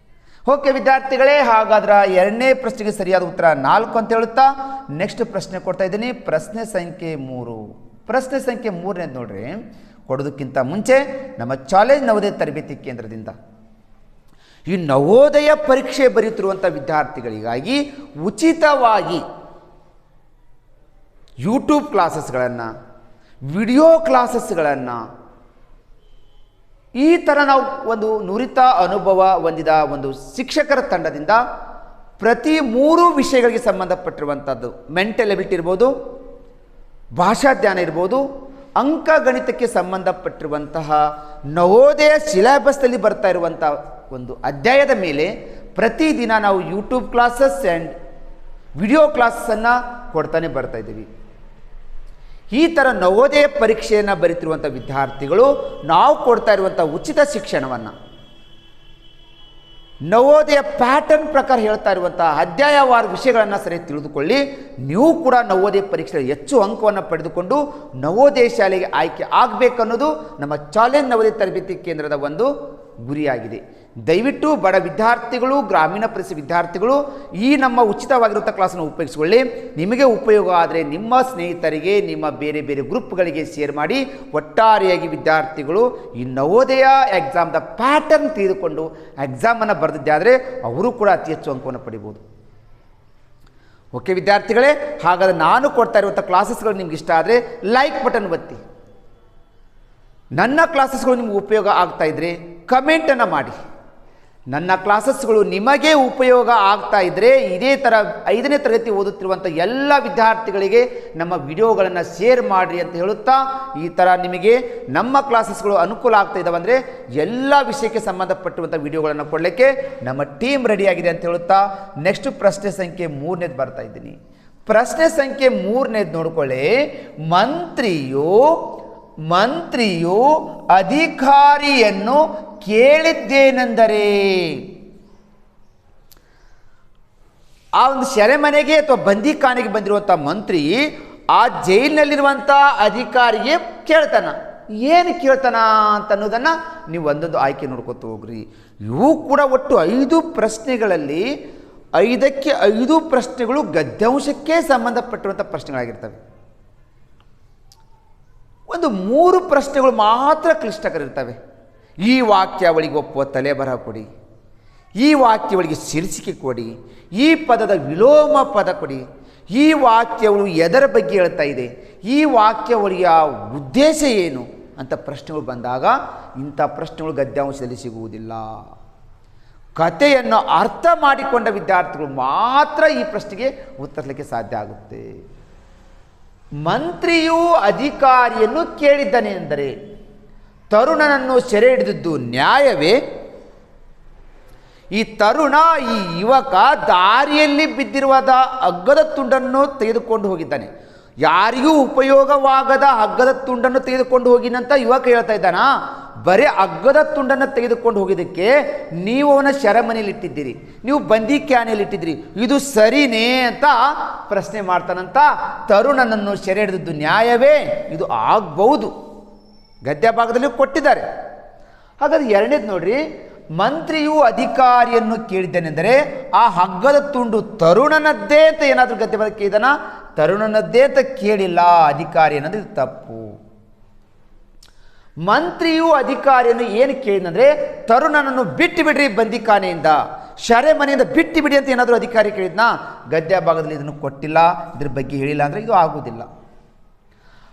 ಓಕೆ ವಿದ್ಯಾರ್ಥಿಗಳೇ, ಹಾಗಾದ್ರೆ ಎರಡನೇ ಪ್ರಶ್ನೆಗೆ ಸರಿಯಾದ ಉತ್ತರ 4 ಅಂತ ಹೇಳುತ್ತಾ ನೆಕ್ಸ್ಟ್ ಪ್ರಶ್ನೆ ಕೊಡ್ತಾ ಇದ್ದೀನಿ. ಪ್ರಶ್ನೆ ಸಂಖ್ಯೆ 3. ಪ್ರಶ್ನೆ ಸಂಖ್ಯೆ 3ನೇದು ನೋಡ್ರಿ. ಕೊಡೋದಕ್ಕಿಂತ ಮುಂಚೆ ನಮ್ಮ ಚಾಲೆಂಜ್ ನವೋದಯ ತರಬೇತಿ ಕೇಂದ್ರದಿಂದ ಈ ನವೋದಯ ಪರೀಕ್ಷೆ ಬರೆಯುತ್ತಿರುವಂಥ ವಿದ್ಯಾರ್ಥಿಗಳಿಗಾಗಿ ಉಚಿತವಾಗಿ ಯೂಟ್ಯೂಬ್ ಕ್ಲಾಸಸ್ಗಳನ್ನು, ವಿಡಿಯೋ ಕ್ಲಾಸಸ್ಗಳನ್ನು, ಈ ಥರ ನಾವು ಒಂದು ನುರಿತ ಅನುಭವ ಹೊಂದಿದ ಒಂದು ಶಿಕ್ಷಕರ ತಂಡದಿಂದ ಪ್ರತಿ 3 ವಿಷಯಗಳಿಗೆ ಸಂಬಂಧಪಟ್ಟಿರುವಂಥದ್ದು, ಮೆಂಟಲ್ ಎಬಿಲಿಟಿ ಇರ್ಬೋದು, ಭಾಷಾ ಜ್ಞಾನ ಇರ್ಬೋದು, ಅಂಕಗಣಿತಕ್ಕೆ ಸಂಬಂಧಪಟ್ಟಿರುವಂತಹ ನವೋದಯ ಸಿಲೆಬಸ್ನಲ್ಲಿ ಬರ್ತಾ ಇರುವಂಥ ಒಂದು ಅಧ್ಯಾಯದ ಮೇಲೆ ಪ್ರತಿದಿನ ನಾವು ಯೂಟ್ಯೂಬ್ ಕ್ಲಾಸಸ್ ಆ್ಯಂಡ್ ವಿಡಿಯೋ ಕ್ಲಾಸನ್ನು ಕೊಡ್ತಾನೆ ಬರ್ತಾ ಇದ್ದೀವಿ. ಈ ಥರ ನವೋದಯ ಪರೀಕ್ಷೆಯನ್ನು ಬರೀತಿರುವಂಥ ವಿದ್ಯಾರ್ಥಿಗಳು ನಾವು ಕೊಡ್ತಾ ಇರುವಂಥ ಉಚಿತ ಶಿಕ್ಷಣವನ್ನು ನವೋದಯ ಪ್ಯಾಟರ್ನ್ ಪ್ರಕಾರ ಹೇಳ್ತಾ ಇರುವಂಥ ಅಧ್ಯಾಯವಾರು ವಿಷಯಗಳನ್ನು ಸರಿಯಾಗಿ ತಿಳಿದುಕೊಳ್ಳಿ. ನೀವು ಕೂಡ ನವೋದಯ ಪರೀಕ್ಷೆಯಲ್ಲಿ ಹೆಚ್ಚು ಅಂಕವನ್ನು ಪಡೆದುಕೊಂಡು ನವೋದಯ ಶಾಲೆಗೆ ಆಯ್ಕೆ ಆಗಬೇಕನ್ನೋದು ನಮ್ಮ ಚಾಲೆಂಜ್ ನವೋದಯ ತರಬೇತಿ ಕೇಂದ್ರದ ಒಂದು ಗುರಿಯಾಗಿದೆ. ದಯವಿಟ್ಟು ಬಡ ವಿದ್ಯಾರ್ಥಿಗಳು, ಗ್ರಾಮೀಣ ಪ್ರದೇಶ ವಿದ್ಯಾರ್ಥಿಗಳು ಈ ನಮ್ಮ ಉಚಿತವಾಗಿರುವಂಥ ಕ್ಲಾಸನ್ನು ಉಪಯೋಗಿಸಿಕೊಳ್ಳಿ. ನಿಮಗೆ ಉಪಯೋಗ ಆದರೆ ನಿಮ್ಮ ಸ್ನೇಹಿತರಿಗೆ, ನಿಮ್ಮ ಬೇರೆ ಬೇರೆ ಗ್ರೂಪ್ಗಳಿಗೆ ಶೇರ್ ಮಾಡಿ. ಒಟ್ಟಾರೆಯಾಗಿ ವಿದ್ಯಾರ್ಥಿಗಳು ಈ ನವೋದಯ ಎಕ್ಸಾಮ್ದ ಪ್ಯಾಟರ್ನ್ ತಿಳಿದುಕೊಂಡು ಎಕ್ಸಾಮನ್ನು ಬರೆದಿದ್ದೆ ಆದರೆ ಅವರು ಕೂಡ ಅತಿ ಹೆಚ್ಚು ಅಂಕವನ್ನು ಪಡಿಬೋದು. ಓಕೆ ವಿದ್ಯಾರ್ಥಿಗಳೇ, ಹಾಗಾದರೆ ನಾನು ಕೊಡ್ತಾ ಇರುವಂಥ ಕ್ಲಾಸಸ್ಗಳು ನಿಮ್ಗೆ ಇಷ್ಟ ಆದರೆ ಲೈಕ್ ಬಟನ್ ಒತ್ತಿ. ನನ್ನ ಕ್ಲಾಸಸ್ಗಳು ನಿಮ್ಗೆ ಉಪಯೋಗ ಆಗ್ತಾ ಇದ್ದರೆ ಕಮೆಂಟನ್ನು ಮಾಡಿ. ನನ್ನ ಕ್ಲಾಸಸ್ಗಳು ನಿಮಗೆ ಉಪಯೋಗ ಆಗ್ತಾ ಇದ್ದರೆ ಇದೇ ಥರ 5ನೇ ತರಗತಿ ಓದುತ್ತಿರುವಂಥ ಎಲ್ಲ ವಿದ್ಯಾರ್ಥಿಗಳಿಗೆ ನಮ್ಮ ವಿಡಿಯೋಗಳನ್ನು ಶೇರ್ ಮಾಡಿರಿ ಅಂತ ಹೇಳುತ್ತಾ, ಈ ಥರ ನಿಮಗೆ ನಮ್ಮ ಕ್ಲಾಸಸ್ಗಳು ಅನುಕೂಲ ಆಗ್ತಾ ಇದ್ದಾವೆ ಅಂದರೆ ಎಲ್ಲ ವಿಷಯಕ್ಕೆ ಸಂಬಂಧಪಟ್ಟಂಥ ವಿಡಿಯೋಗಳನ್ನು ಕೊಡಲಿಕ್ಕೆ ನಮ್ಮ ಟೀಮ್ ರೆಡಿಯಾಗಿದೆ ಅಂತ ಹೇಳುತ್ತಾ, ನೆಕ್ಸ್ಟ್ ಪ್ರಶ್ನೆ ಸಂಖ್ಯೆ 3ನೇದು ಬರ್ತಾ ಇದ್ದೀನಿ. ಪ್ರಶ್ನೆ ಸಂಖ್ಯೆ 3ನೇದು ನೋಡ್ಕೊಳ್ಳಿ. ಮಂತ್ರಿಯು ಅಧಿಕಾರಿಯನ್ನು ಕೇಳಿದ್ದೇನೆಂದರೆ, ಆ ಒಂದು ಸೆರೆಮನೆಗೆ ಅಥವಾ ಬಂದಿಖಾನೆಗೆ ಬಂದಿರುವಂಥ ಮಂತ್ರಿ ಆ ಜೈಲಿನಲ್ಲಿರುವಂಥ ಅಧಿಕಾರಿಗೆ ಕೇಳ್ತಾನ. ಏನು ಕೇಳ್ತಾನ ಅಂತ ಅನ್ನೋದನ್ನು ನೀವು ಒಂದೊಂದು ಆಯ್ಕೆ ನೋಡ್ಕೊತ ಹೋಗ್ರಿ. ಇವು ಕೂಡ ಒಟ್ಟು 5 ಪ್ರಶ್ನೆಗಳಲ್ಲಿ 5ಕ್ಕೆ 5 ಪ್ರಶ್ನೆಗಳು ಗದ್ಯಾಂಶಕ್ಕೆ ಸಂಬಂಧಪಟ್ಟಿರುವಂಥ ಪ್ರಶ್ನೆಗಳಾಗಿರ್ತವೆ. ಒಂದು 3 ಪ್ರಶ್ನೆಗಳು ಮಾತ್ರ ಕ್ಲಿಷ್ಟಕರಿರ್ತವೆ. ಈ ವಾಕ್ಯಾವಳಿಗೆ ಒಪ್ಪುವ ತಲೆಬರಹ ಕೊಡಿ, ಈ ವಾಕ್ಯಾವಳಿಗೆ ಶೀರ್ಷಿಕೆ ಕೊಡಿ, ಈ ಪದದ ವಿಲೋಮ ಪದ ಕೊಡಿ, ಈ ವಾಕ್ಯಗಳು ಎದರ ಬಗ್ಗೆ ಹೇಳ್ತಾ ಇದೆ, ಈ ವಾಕ್ಯಾವಳಿಯ ಉದ್ದೇಶ ಏನು ಅಂತ ಪ್ರಶ್ನೆಗಳು ಬಂದಾಗ ಇಂಥ ಪ್ರಶ್ನೆಗಳು ಗದ್ಯಾಂಶದಲ್ಲಿ ಸಿಗುವುದಿಲ್ಲ. ಕಥೆಯನ್ನು ಅರ್ಥ ಮಾಡಿಕೊಂಡ ವಿದ್ಯಾರ್ಥಿಗಳು ಮಾತ್ರ ಈ ಪ್ರಶ್ನೆಗೆ ಉತ್ತರಿಸಲಿಕ್ಕೆ ಸಾಧ್ಯ ಆಗುತ್ತೆ. ಮಂತ್ರಿಯು ಅಧಿಕಾರಿಯನ್ನು ಕೇಳಿದ್ದಾನೆ ಎಂದರೆ ತರುಣನನ್ನು ಸೆರೆ ಹಿಡಿದಿದ್ದು ನ್ಯಾಯವೇ? ಈ ತರುಣ, ಈ ಯುವಕ ದಾರಿಯಲ್ಲಿ ಬಿದ್ದಿರುವಾದ ಹಗ್ಗದ ತುಂಡನ್ನು ತೆಗೆದುಕೊಂಡು ಹೋಗಿದ್ದಾನೆ. ಯಾರಿಗೂ ಉಪಯೋಗವಾಗದ ಹಗ್ಗದ ತುಂಡನ್ನು ತೆಗೆದುಕೊಂಡು ಹೋಗಿನಂತ ಯುವಕ ಹೇಳ್ತಾ ಇದ್ದಾನ. ಬರೀ ಹಗ್ಗದ ತುಂಡನ್ನು ತೆಗೆದುಕೊಂಡು ಹೋಗಿದ್ದಕ್ಕೆ ನೀವು ಅವನ ಸೆರೆಮನೆಯಲ್ಲಿ ಇಟ್ಟಿದ್ದೀರಿ, ನೀವು ಬಂದಿಖಾನೆಯಲ್ಲಿ ಇಟ್ಟಿದ್ದೀರಿ, ಇದು ಸರಿನೇ ಅಂತ ಪ್ರಶ್ನೆ ಮಾಡ್ತಾನಂತ. ತರುಣನನ್ನು ಸೆರೆ ಹಿಡಿದಿದ್ದು ನ್ಯಾಯವೇ? ಇದು ಆಗ್ಬಹುದು, ಗದ್ಯ ಭಾಗದಲ್ಲಿ ಕೊಟ್ಟಿದ್ದಾರೆ. ಹಾಗಾದ್ರೆ 2ನೇದು ನೋಡ್ರಿ. ಮಂತ್ರಿಯು ಅಧಿಕಾರಿಯನ್ನು ಕೇಳಿದ್ದಾನೆಂದರೆ ಆ ಹಗ್ಗದ ತುಂಡು ತರುಣನದ್ದೇ ಅಂತ ಏನಾದರೂ ಗದ್ಯ ಭಾಗ ಕೇಳಿದಾನ? ತರುಣನದ್ದೇ ಅಂತ ಕೇಳಿಲ್ಲ. ಅಧಿಕಾರಿ ಅನ್ನೋದು ಇದು ತಪ್ಪು. ಮಂತ್ರಿಯು ಅಧಿಕಾರಿಯನ್ನು ಏನು ಕೇಳಿದಂದ್ರೆ ತರುಣನನ್ನು ಬಿಟ್ಟು ಬಿಡ್ರಿ, ಬಂದಿಖಾನೆಯಿಂದ ಸೆರೆಮನೆಯಿಂದ ಬಿಟ್ಟು ಬಿಡಿ ಅಂತ ಏನಾದರೂ ಅಧಿಕಾರಿ ಕೇಳಿದ್ನಾ? ಗದ್ಯ ಭಾಗದಲ್ಲಿ ಇದನ್ನು ಕೊಟ್ಟಿಲ್ಲ, ಇದ್ರ ಬಗ್ಗೆ ಹೇಳಿಲ್ಲ ಅಂದರೆ ಇದು ಆಗುವುದಿಲ್ಲ.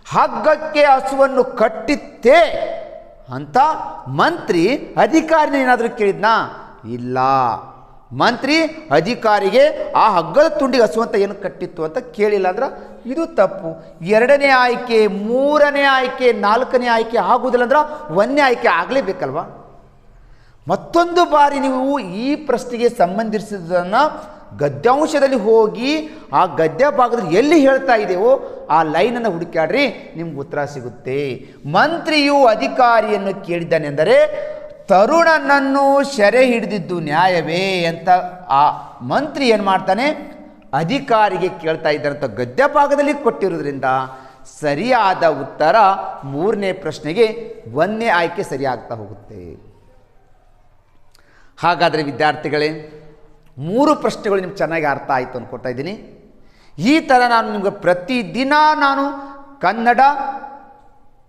ಹಗ್ಗಕ್ಕೆ ಹಸುವನ್ನು ಕಟ್ಟಿತ್ತೇ ಅಂತ ಮಂತ್ರಿ ಅಧಿಕಾರಿನ ಏನಾದರೂ ಕೇಳಿದ್ನಾ? ಇಲ್ಲ. ಮಂತ್ರಿ ಅಧಿಕಾರಿಗೆ ಆ ಹಗ್ಗದ ತುಂಡಿಗೆ ಹಸುವಂತ ಏನು ಕಟ್ಟಿತ್ತು ಅಂತ ಕೇಳಿಲ್ಲ ಅಂದ್ರೆ ಇದು ತಪ್ಪು. 2ನೇ ಆಯ್ಕೆ, 3ನೇ ಆಯ್ಕೆ, 4ನೇ ಆಯ್ಕೆ ಆಗುವುದಿಲ್ಲ ಅಂದ್ರೆ 1ನೇ ಆಯ್ಕೆ ಆಗಲೇಬೇಕಲ್ವಾ? ಮತ್ತೊಂದು ಬಾರಿ ನೀವು ಈ ಪ್ರಶ್ನೆಗೆ ಸಂಬಂಧಿಸಿದ್ದನ್ನು ಗದ್ಯಾಂಶದಲ್ಲಿ ಹೋಗಿ ಆ ಗದ್ಯ ಭಾಗದಲ್ಲಿ ಎಲ್ಲಿ ಹೇಳ್ತಾ ಇದೆಯೋ ಆ ಲೈನನ್ನು ಹುಡುಕಾಡ್ರಿ, ನಿಮ್ಗೆ ಉತ್ತರ ಸಿಗುತ್ತೆ. ಮಂತ್ರಿಯು ಅಧಿಕಾರಿಯನ್ನು ಕೇಳಿದ್ದಾನೆಂದರೆ ತರುಣನನ್ನು ಸೆರೆ ಹಿಡಿದಿದ್ದು ನ್ಯಾಯವೇ ಅಂತ ಆ ಮಂತ್ರಿ ಏನು ಮಾಡ್ತಾನೆ? ಅಧಿಕಾರಿಗೆ ಕೇಳ್ತಾ ಇದ್ದಾರಂತ ಗದ್ಯ ಭಾಗದಲ್ಲಿ ಕೊಟ್ಟಿರೋದ್ರಿಂದ ಸರಿಯಾದ ಉತ್ತರ 3ನೇ ಪ್ರಶ್ನೆಗೆ 1ನೇ ಆಯ್ಕೆ ಸರಿಯಾಗ್ತಾ ಹೋಗುತ್ತೆ. ಹಾಗಾದರೆ ವಿದ್ಯಾರ್ಥಿಗಳೇ, 3 ಪ್ರಶ್ನೆಗಳು ನಿಮ್ಗೆ ಚೆನ್ನಾಗಿ ಅರ್ಥ ಆಯಿತು ಅಂದ್ಕೊಳ್ತಾ ಇದ್ದೀನಿ. ಈ ಥರ ನಾನು ನಿಮಗೆ ಪ್ರತಿದಿನ ನಾನು ಕನ್ನಡ,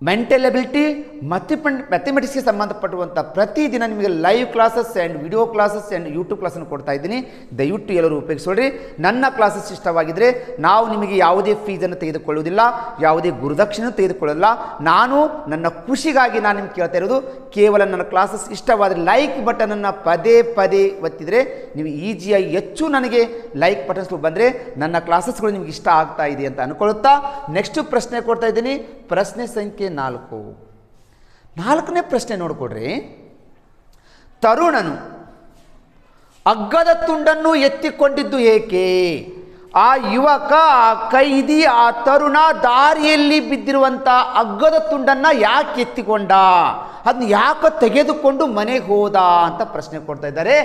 ಮೆಂಟಲ್ ಎಬಿಲಿಟಿ ಮತ್ತು ಮ್ಯಾಥಮೆಟಿಕ್ಸ್ಗೆ ಸಂಬಂಧಪಟ್ಟುವಂಥ ಪ್ರತಿದಿನ ನಿಮಗೆ live classes and video classes and YouTube ಕ್ಲಾಸನ್ನು ಕೊಡ್ತಾ ಇದ್ದೀನಿ. ದಯವಿಟ್ಟು ಎಲ್ಲರೂ ಉಪಯೋಗಿಸೋಳ್ರಿ. ನನ್ನ ಕ್ಲಾಸಸ್ ಇಷ್ಟವಾಗಿದ್ದರೆ ನಾವು ನಿಮಗೆ ಯಾವುದೇ ಫೀಸನ್ನು ತೆಗೆದುಕೊಳ್ಳುವುದಿಲ್ಲ, ಯಾವುದೇ ಗುರುದಕ್ಷಿಣೆ ತೆಗೆದುಕೊಳ್ಳಲ್ಲ. ನಾನು ನನ್ನ ಖುಷಿಗಾಗಿ ನಾನು ನಿಮ್ಗೆ ಕೇಳ್ತಾ ಇರೋದು, ಕೇವಲ ನನ್ನ ಕ್ಲಾಸಸ್ ಇಷ್ಟವಾದರೆ ಲೈಕ್ ಬಟನನ್ನು ಪದೇ ಪದೇ ಒತ್ತಿದರೆ ನೀವು ಈಸಿಯಾಗಿ ಹೆಚ್ಚು ನನಗೆ ಲೈಕ್ ಬಟನ್ಸ್ಗಳು ಬಂದರೆ ನನ್ನ ಕ್ಲಾಸಸ್ಗಳು ನಿಮ್ಗೆ ಇಷ್ಟ ಆಗ್ತಾ ಇದೆ ಅಂತ ಅಂದ್ಕೊಳ್ಳುತ್ತಾ ನೆಕ್ಸ್ಟ್ ಪ್ರಶ್ನೆ ಕೊಡ್ತಾ ಇದ್ದೀನಿ. ಪ್ರಶ್ನೆ ಸಂಖ್ಯೆ 4. 4ನೇ ಪ್ರಶ್ನೆ ನೋಡಿಕೊಡ್ರಿ. ತರುಣನು ಹಗ್ಗದ ತುಂಡನ್ನು ಎತ್ತಿಕೊಂಡಿದ್ದು ಏಕೆ? ಆ ಯುವಕ, ಆ ಕೈದಿ, ಆ ತರುಣ ದಾರಿಯಲ್ಲಿ ಬಿದ್ದಿರುವಂಥ ಹಗ್ಗದ ತುಂಡನ್ನು ಯಾಕೆ ಎತ್ತಿಕೊಂಡ? ಅದನ್ನ ಯಾಕೆ ತೆಗೆದುಕೊಂಡು ಮನೆಗೆ ಹೋದ ಅಂತ ಪ್ರಶ್ನೆ ಕೊಡ್ತಾ ಇದ್ದಾರೆ.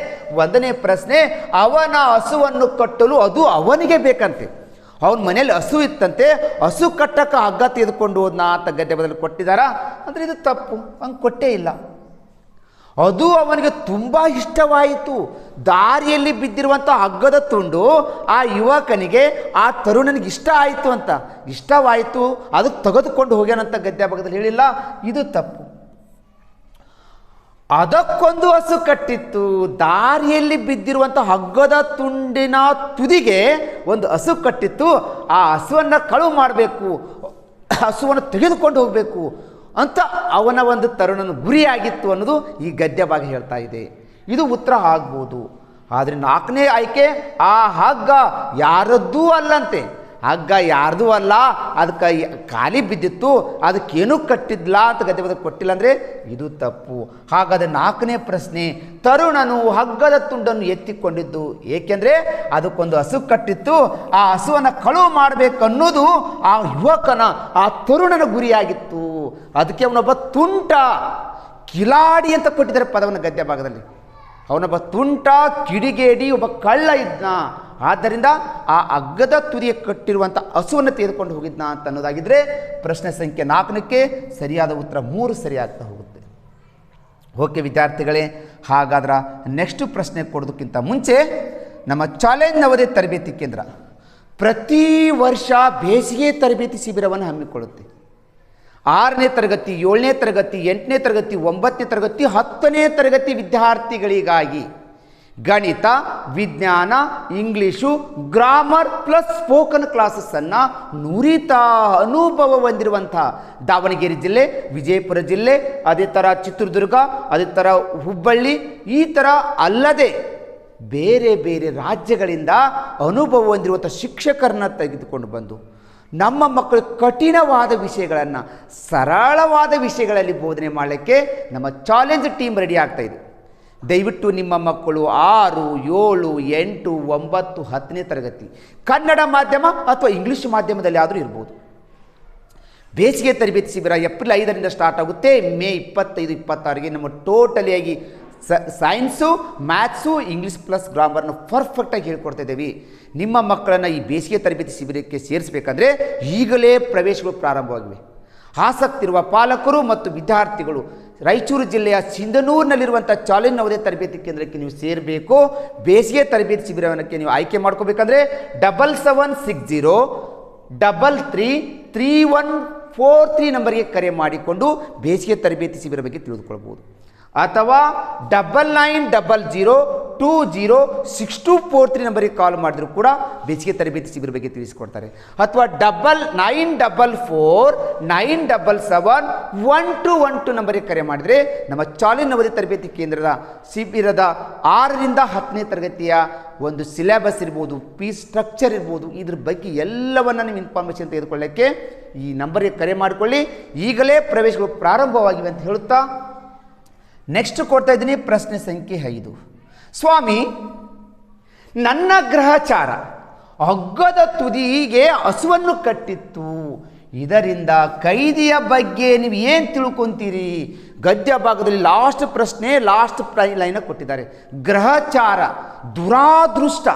1ನೇ ಪ್ರಶ್ನೆ, ಅವನ ಹಸುವನ್ನು ಕಟ್ಟಲು ಅದು ಅವನಿಗೆ ಬೇಕಂತೆ. ಅವನ ಮನೇಲಿ ಹಸು ಇತ್ತಂತೆ, ಹಸು ಕಟ್ಟಕ್ಕೆ ಹಗ್ಗ ತೆಗೆದುಕೊಂಡು ಹೋದ್ನಾ ಅಂತ ಗದ್ಯ ಬದಲು ಕೊಟ್ಟಿದ್ದಾರಾ ಅಂದರೆ ಇದು ತಪ್ಪು, ಹಂಗೆ ಕೊಟ್ಟೇ ಇಲ್ಲ. ಅದು ಅವನಿಗೆ ತುಂಬ ಇಷ್ಟವಾಯಿತು. ದಾರಿಯಲ್ಲಿ ಬಿದ್ದಿರುವಂಥ ಹಗ್ಗದ ತುಂಡು ಆ ಯುವಕನಿಗೆ, ಆ ತರುಣನಿಗೆ ಇಷ್ಟ ಆಯಿತು ಅಂತ, ಇಷ್ಟವಾಯಿತು, ಅದಕ್ಕೆ ತೆಗೆದುಕೊಂಡು ಹೋಗ್ಯಾನಂತ ಗದ್ಯ ಭಾಗದಲ್ಲಿ ಹೇಳಿಲ್ಲ, ಇದು ತಪ್ಪು. ಅದಕ್ಕೊಂದು ಹಸು ಕಟ್ಟಿತ್ತು. ದಾರಿಯಲ್ಲಿ ಬಿದ್ದಿರುವಂಥ ಹಗ್ಗದ ತುಂಡಿನ ತುದಿಗೆ ಒಂದು ಹಸು ಕಟ್ಟಿತ್ತು. ಆ ಹಸುವನ್ನು ಕಳುವು ಮಾಡಬೇಕು, ಹಸುವನ್ನು ತೆಗೆದುಕೊಂಡು ಹೋಗಬೇಕು ಅಂತ ಅವನ ಒಂದು ತರುಣನ ಗುರಿಯಾಗಿತ್ತು ಅನ್ನೋದು ಈ ಗದ್ಯ ಭಾಗ ಹೇಳ್ತಾ ಇದೆ. ಇದು ಉತ್ತರ ಆಗ್ಬೋದು. ಆದರೆ 4ನೇ ಆಯ್ಕೆ ಆ ಹಗ್ಗ ಯಾರದ್ದೂ ಅಲ್ಲಂತೆ. ಹಗ್ಗ ಯಾರ್ದೂ ಅಲ್ಲ, ಅದಕ್ಕೆ ಖಾಲಿ ಬಿದ್ದಿತ್ತು, ಅದಕ್ಕೇನೂ ಕಟ್ಟಿದ್ಲ ಅಂತ ಗದ್ಯ ಕೊಟ್ಟಿಲ್ಲ ಅಂದರೆ ಇದು ತಪ್ಪು. ಹಾಗಾದರೆ 4ನೇ ಪ್ರಶ್ನೆ, ತರುಣನು ಹಗ್ಗದ ತುಂಡನ್ನು ಎತ್ತಿಕೊಂಡಿದ್ದು ಏಕೆಂದರೆ ಅದಕ್ಕೊಂದು ಹಸು ಕಟ್ಟಿತ್ತು, ಆ ಹಸುವನ್ನು ಕಳುವು ಮಾಡಬೇಕನ್ನೋದು ಆ ಯುವಕನ ಆ ತರುಣನ ಗುರಿಯಾಗಿತ್ತು. ಅದಕ್ಕೆ ಅವನೊಬ್ಬ ತುಂಟ ಕಿಲಾಡಿ ಅಂತ ಕೊಟ್ಟಿದ್ದಾರೆ ಪದವನ್ನು ಗದ್ಯ ಭಾಗದಲ್ಲಿ. ಅವನೊಬ್ಬ ತುಂಟ ಕಿಡಿಗೇಡಿ ಒಬ್ಬ ಕಳ್ಳ ಇದ್ನ. ಆದ್ದರಿಂದ ಆ ಹಗ್ಗದ ತುದಿಯ ಕಟ್ಟಿರುವಂಥ ಹಸುವನ್ನು ತೆಗೆದುಕೊಂಡು ಹೋಗಿದ್ನ ಅಂತ ಅನ್ನೋದಾಗಿದ್ದರೆ ಪ್ರಶ್ನೆ ಸಂಖ್ಯೆ 4ಕ್ಕೆ ಸರಿಯಾದ ಉತ್ತರ 3 ಸರಿಯಾಗ್ತಾ ಹೋಗುತ್ತೆ. ಓಕೆ ವಿದ್ಯಾರ್ಥಿಗಳೇ, ಹಾಗಾದ್ರೆ ನೆಕ್ಸ್ಟ್ ಪ್ರಶ್ನೆ ಕೊಡೋದಕ್ಕಿಂತ ಮುಂಚೆ ನಮ್ಮ ಚಾಲೆಂಜ್ ನವೋದಯ ತರಬೇತಿ ಕೇಂದ್ರ ಪ್ರತಿ ವರ್ಷ ಬೇಸಿಗೆ ತರಬೇತಿ ಶಿಬಿರವನ್ನು ಹಮ್ಮಿಕೊಳ್ಳುತ್ತೆ. 6ನೇ ತರಗತಿ, 7ನೇ ತರಗತಿ, 8ನೇ ತರಗತಿ, 9ನೇ ತರಗತಿ, 10ನೇ ತರಗತಿ ವಿದ್ಯಾರ್ಥಿಗಳಿಗಾಗಿ ಗಣಿತ, ವಿಜ್ಞಾನ, ಇಂಗ್ಲೀಷು, ಗ್ರಾಮರ್ ಪ್ಲಸ್ ಸ್ಪೋಕನ್ ಕ್ಲಾಸಸ್ಸನ್ನು ನುರಿತ ಅನುಭವ ಹೊಂದಿರುವಂಥ ದಾವಣಗೆರೆ ಜಿಲ್ಲೆ, ವಿಜಯಪುರ ಜಿಲ್ಲೆ, ಅದೇ ಥರ ಚಿತ್ರದುರ್ಗ, ಅದೇ ಥರ ಹುಬ್ಬಳ್ಳಿ, ಈ ಥರ ಅಲ್ಲದೆ ಬೇರೆ ಬೇರೆ ರಾಜ್ಯಗಳಿಂದ ಅನುಭವ ಹೊಂದಿರುವಂಥ ಶಿಕ್ಷಕರನ್ನ ತೆಗೆದುಕೊಂಡು ಬಂದು ನಮ್ಮ ಮಕ್ಕಳು ಕಠಿಣವಾದ ವಿಷಯಗಳನ್ನು ಸರಳವಾದ ವಿಷಯಗಳಲ್ಲಿ ಬೋಧನೆ ಮಾಡಲಿಕ್ಕೆ ನಮ್ಮ ಚಾಲೆಂಜ್ ಟೀಮ್ ರೆಡಿ ಆಗ್ತಾಯಿದೆ. ದಯವಿಟ್ಟು ನಿಮ್ಮ ಮಕ್ಕಳು 6, 7, 8, 9, 10ನೇ ತರಗತಿ ಕನ್ನಡ ಮಾಧ್ಯಮ ಅಥವಾ ಇಂಗ್ಲೀಷ್ ಮಾಧ್ಯಮದಲ್ಲಿ ಆದರೂ ಇರ್ಬೋದು. ಬೇಸಿಗೆ ತರಬೇತಿ ಶಿಬಿರ ಏಪ್ರಿಲ್ 5ರಿಂದ ಸ್ಟಾರ್ಟ್ ಆಗುತ್ತೆ. ಮೇ 25, 26ಗೆ ನಮ್ಮ ಟೋಟಲಿಯಾಗಿ ಸೈನ್ಸು, ಮ್ಯಾಥ್ಸು, ಇಂಗ್ಲೀಷ್ ಪ್ಲಸ್ ಗ್ರಾಮರ್ನ ಪರ್ಫೆಕ್ಟಾಗಿ ಹೇಳ್ಕೊಡ್ತಾ ಇದ್ದೀವಿ. ನಿಮ್ಮ ಮಕ್ಕಳನ್ನು ಈ ಬೇಸಿಗೆ ತರಬೇತಿ ಶಿಬಿರಕ್ಕೆ ಸೇರಿಸಬೇಕಂದ್ರೆ ಈಗಲೇ ಪ್ರವೇಶಗಳು ಪ್ರಾರಂಭವಾಗಿವೆ. ಆಸಕ್ತಿ ಇರುವ ಪಾಲಕರು ಮತ್ತು ವಿದ್ಯಾರ್ಥಿಗಳು ರಾಯಚೂರು ಜಿಲ್ಲೆಯ ಸಿಂಧನೂರಿನಲ್ಲಿರುವಂಥ ಚಾಲೆಂಜ್ ನವೋದಯ ತರಬೇತಿ ಕೇಂದ್ರಕ್ಕೆ ನೀವು ಸೇರಬೇಕು. ಬೇಸಿಗೆ ತರಬೇತಿ ಶಿಬಿರಕ್ಕೆ ನೀವು ಆಯ್ಕೆ ಮಾಡ್ಕೋಬೇಕಂದ್ರೆ 7760 333143 ನಂಬರ್ಗೆ ಕರೆ ಮಾಡಿಕೊಂಡು ಬೇಸಿಗೆ ತರಬೇತಿ ಶಿಬಿರ ಬಗ್ಗೆ ತಿಳಿದುಕೊಳ್ಬೋದು. ಅಥವಾ 9900206243 ನಂಬರಿಗೆ ಕಾಲ್ ಮಾಡಿದ್ರು ಕೂಡ ಬೇಸಿಗೆ ತರಬೇತಿ ಶಿಬಿರ ಬಗ್ಗೆ ತಿಳಿಸಿಕೊಡ್ತಾರೆ. ಅಥವಾ 9944977112 ನಂಬರಿಗೆ ಕರೆ ಮಾಡಿದರೆ ನಮ್ಮ ಚಾಲೆಂಜ್ ನವೋದಯ ತರಬೇತಿ ಕೇಂದ್ರದ ಶಿಬಿರದ 6ರಿಂದ 10ನೇ ತರಗತಿಯ ಒಂದು ಸಿಲೆಬಸ್ ಇರ್ಬೋದು, ಫೀಸ್ ಸ್ಟ್ರಕ್ಚರ್ ಇರ್ಬೋದು, ಇದ್ರ ಬಗ್ಗೆ ಎಲ್ಲವನ್ನು ನೀವು ಇನ್ಫಾರ್ಮೇಷನ್ ತೆಗೆದುಕೊಳ್ಳೋಕ್ಕೆ ಈ ನಂಬರಿಗೆ ಕರೆ ಮಾಡಿಕೊಳ್ಳಿ. ಈಗಲೇ ಪ್ರವೇಶಗಳು ಪ್ರಾರಂಭವಾಗಿವೆ ಅಂತ ಹೇಳುತ್ತಾ ನೆಕ್ಸ್ಟ್ ಕೊಡ್ತಾ ಇದ್ದೀನಿ ಪ್ರಶ್ನೆ ಸಂಖ್ಯೆ 5. ಸ್ವಾಮಿ, ನನ್ನ ಗ್ರಹಚಾರ ಹಗ್ಗದ ತುದಿಗೆ ಹಸುವನ್ನು ಕಟ್ಟಿತ್ತು, ಇದರಿಂದ ಕೈದಿಯ ಬಗ್ಗೆ ನೀವು ಏನು ತಿಳ್ಕೊಂತೀರಿ? ಗದ್ಯ ಭಾಗದಲ್ಲಿ ಲಾಸ್ಟ್ ಪ್ರಶ್ನೆ, ಲಾಸ್ಟ್ ಲೈನ ಕೊಟ್ಟಿದ್ದಾರೆ. ಗ್ರಹಚಾರ ದುರಾದೃಷ್ಟ.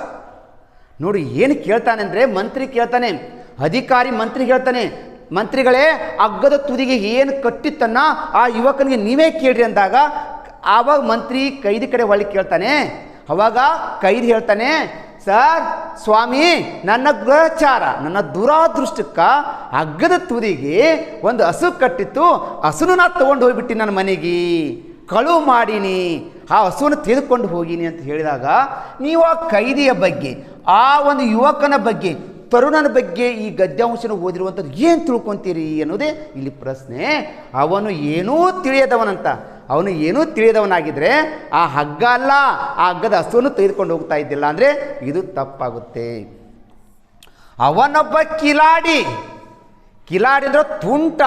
ನೋಡಿ ಏನು ಕೇಳ್ತಾನೆ ಅಂದರೆ, ಮಂತ್ರಿ ಕೇಳ್ತಾನೆ, ಅಧಿಕಾರಿ ಮಂತ್ರಿ ಹೇಳ್ತಾನೆ, ಮಂತ್ರಿಗಳೇ ಹಗ್ಗದ ತುದಿಗೆ ಏನು ಕಟ್ಟಿತ್ತನ್ನ ಆ ಯುವಕನಿಗೆ ನೀವೇ ಕೇಳ್ರಿ ಅಂದಾಗ ಆವಾಗ ಮಂತ್ರಿ ಕೈದಿ ಕಡೆ ಹೊಳ್ಳಿ ಕೇಳ್ತಾನೆ. ಅವಾಗ ಕೈದಿ ಹೇಳ್ತಾನೆ, ಸರ್ ಸ್ವಾಮಿ, ನನ್ನ ಗ್ರಹಚಾರ, ನನ್ನ ದುರಾದೃಷ್ಟಕ್ಕ ಹಗ್ಗದ ತುದಿಗೆ ಒಂದು ಹಸು ಕಟ್ಟಿತ್ತು, ಹಸುನು ನಾ ತೊಗೊಂಡು ಹೋಗ್ಬಿಟ್ಟು ನನ್ನ ಮನೆಗೆ ಕಳುವು ಮಾಡೀನಿ, ಆ ಹಸುವನ್ನು ತೆಗೆದುಕೊಂಡು ಹೋಗೀನಿ ಅಂತ ಹೇಳಿದಾಗ ನೀವು ಆ ಕೈದಿಯ ಬಗ್ಗೆ, ಆ ಒಂದು ಯುವಕನ ಬಗ್ಗೆ, ತರುಣನ ಬಗ್ಗೆ ಈ ಗದ್ಯಾಂಶನ ಓದಿರುವಂಥದ್ದು ಏನು ತಿಳ್ಕೊತೀರಿ ಅನ್ನೋದೇ ಇಲ್ಲಿ ಪ್ರಶ್ನೆ. ಅವನು ಏನೂ ತಿಳಿಯದವನಂತ, ಅವನು ಏನೂ ತಿಳಿಯದವನಾಗಿದ್ದರೆ ಆ ಹಗ್ಗ ಅಲ್ಲ, ಆ ಹಗ್ಗದ ಹಸುವನ್ನು ತೆಗೆದುಕೊಂಡು ಹೋಗ್ತಾ ಇದ್ದಿಲ್ಲ ಅಂದರೆ ಇದು ತಪ್ಪಾಗುತ್ತೆ. ಅವನೊಬ್ಬ ಕಿಲಾಡಿ. ಕಿಲಾಡಿ ಅಂದ್ರೆ ತುಂಟ,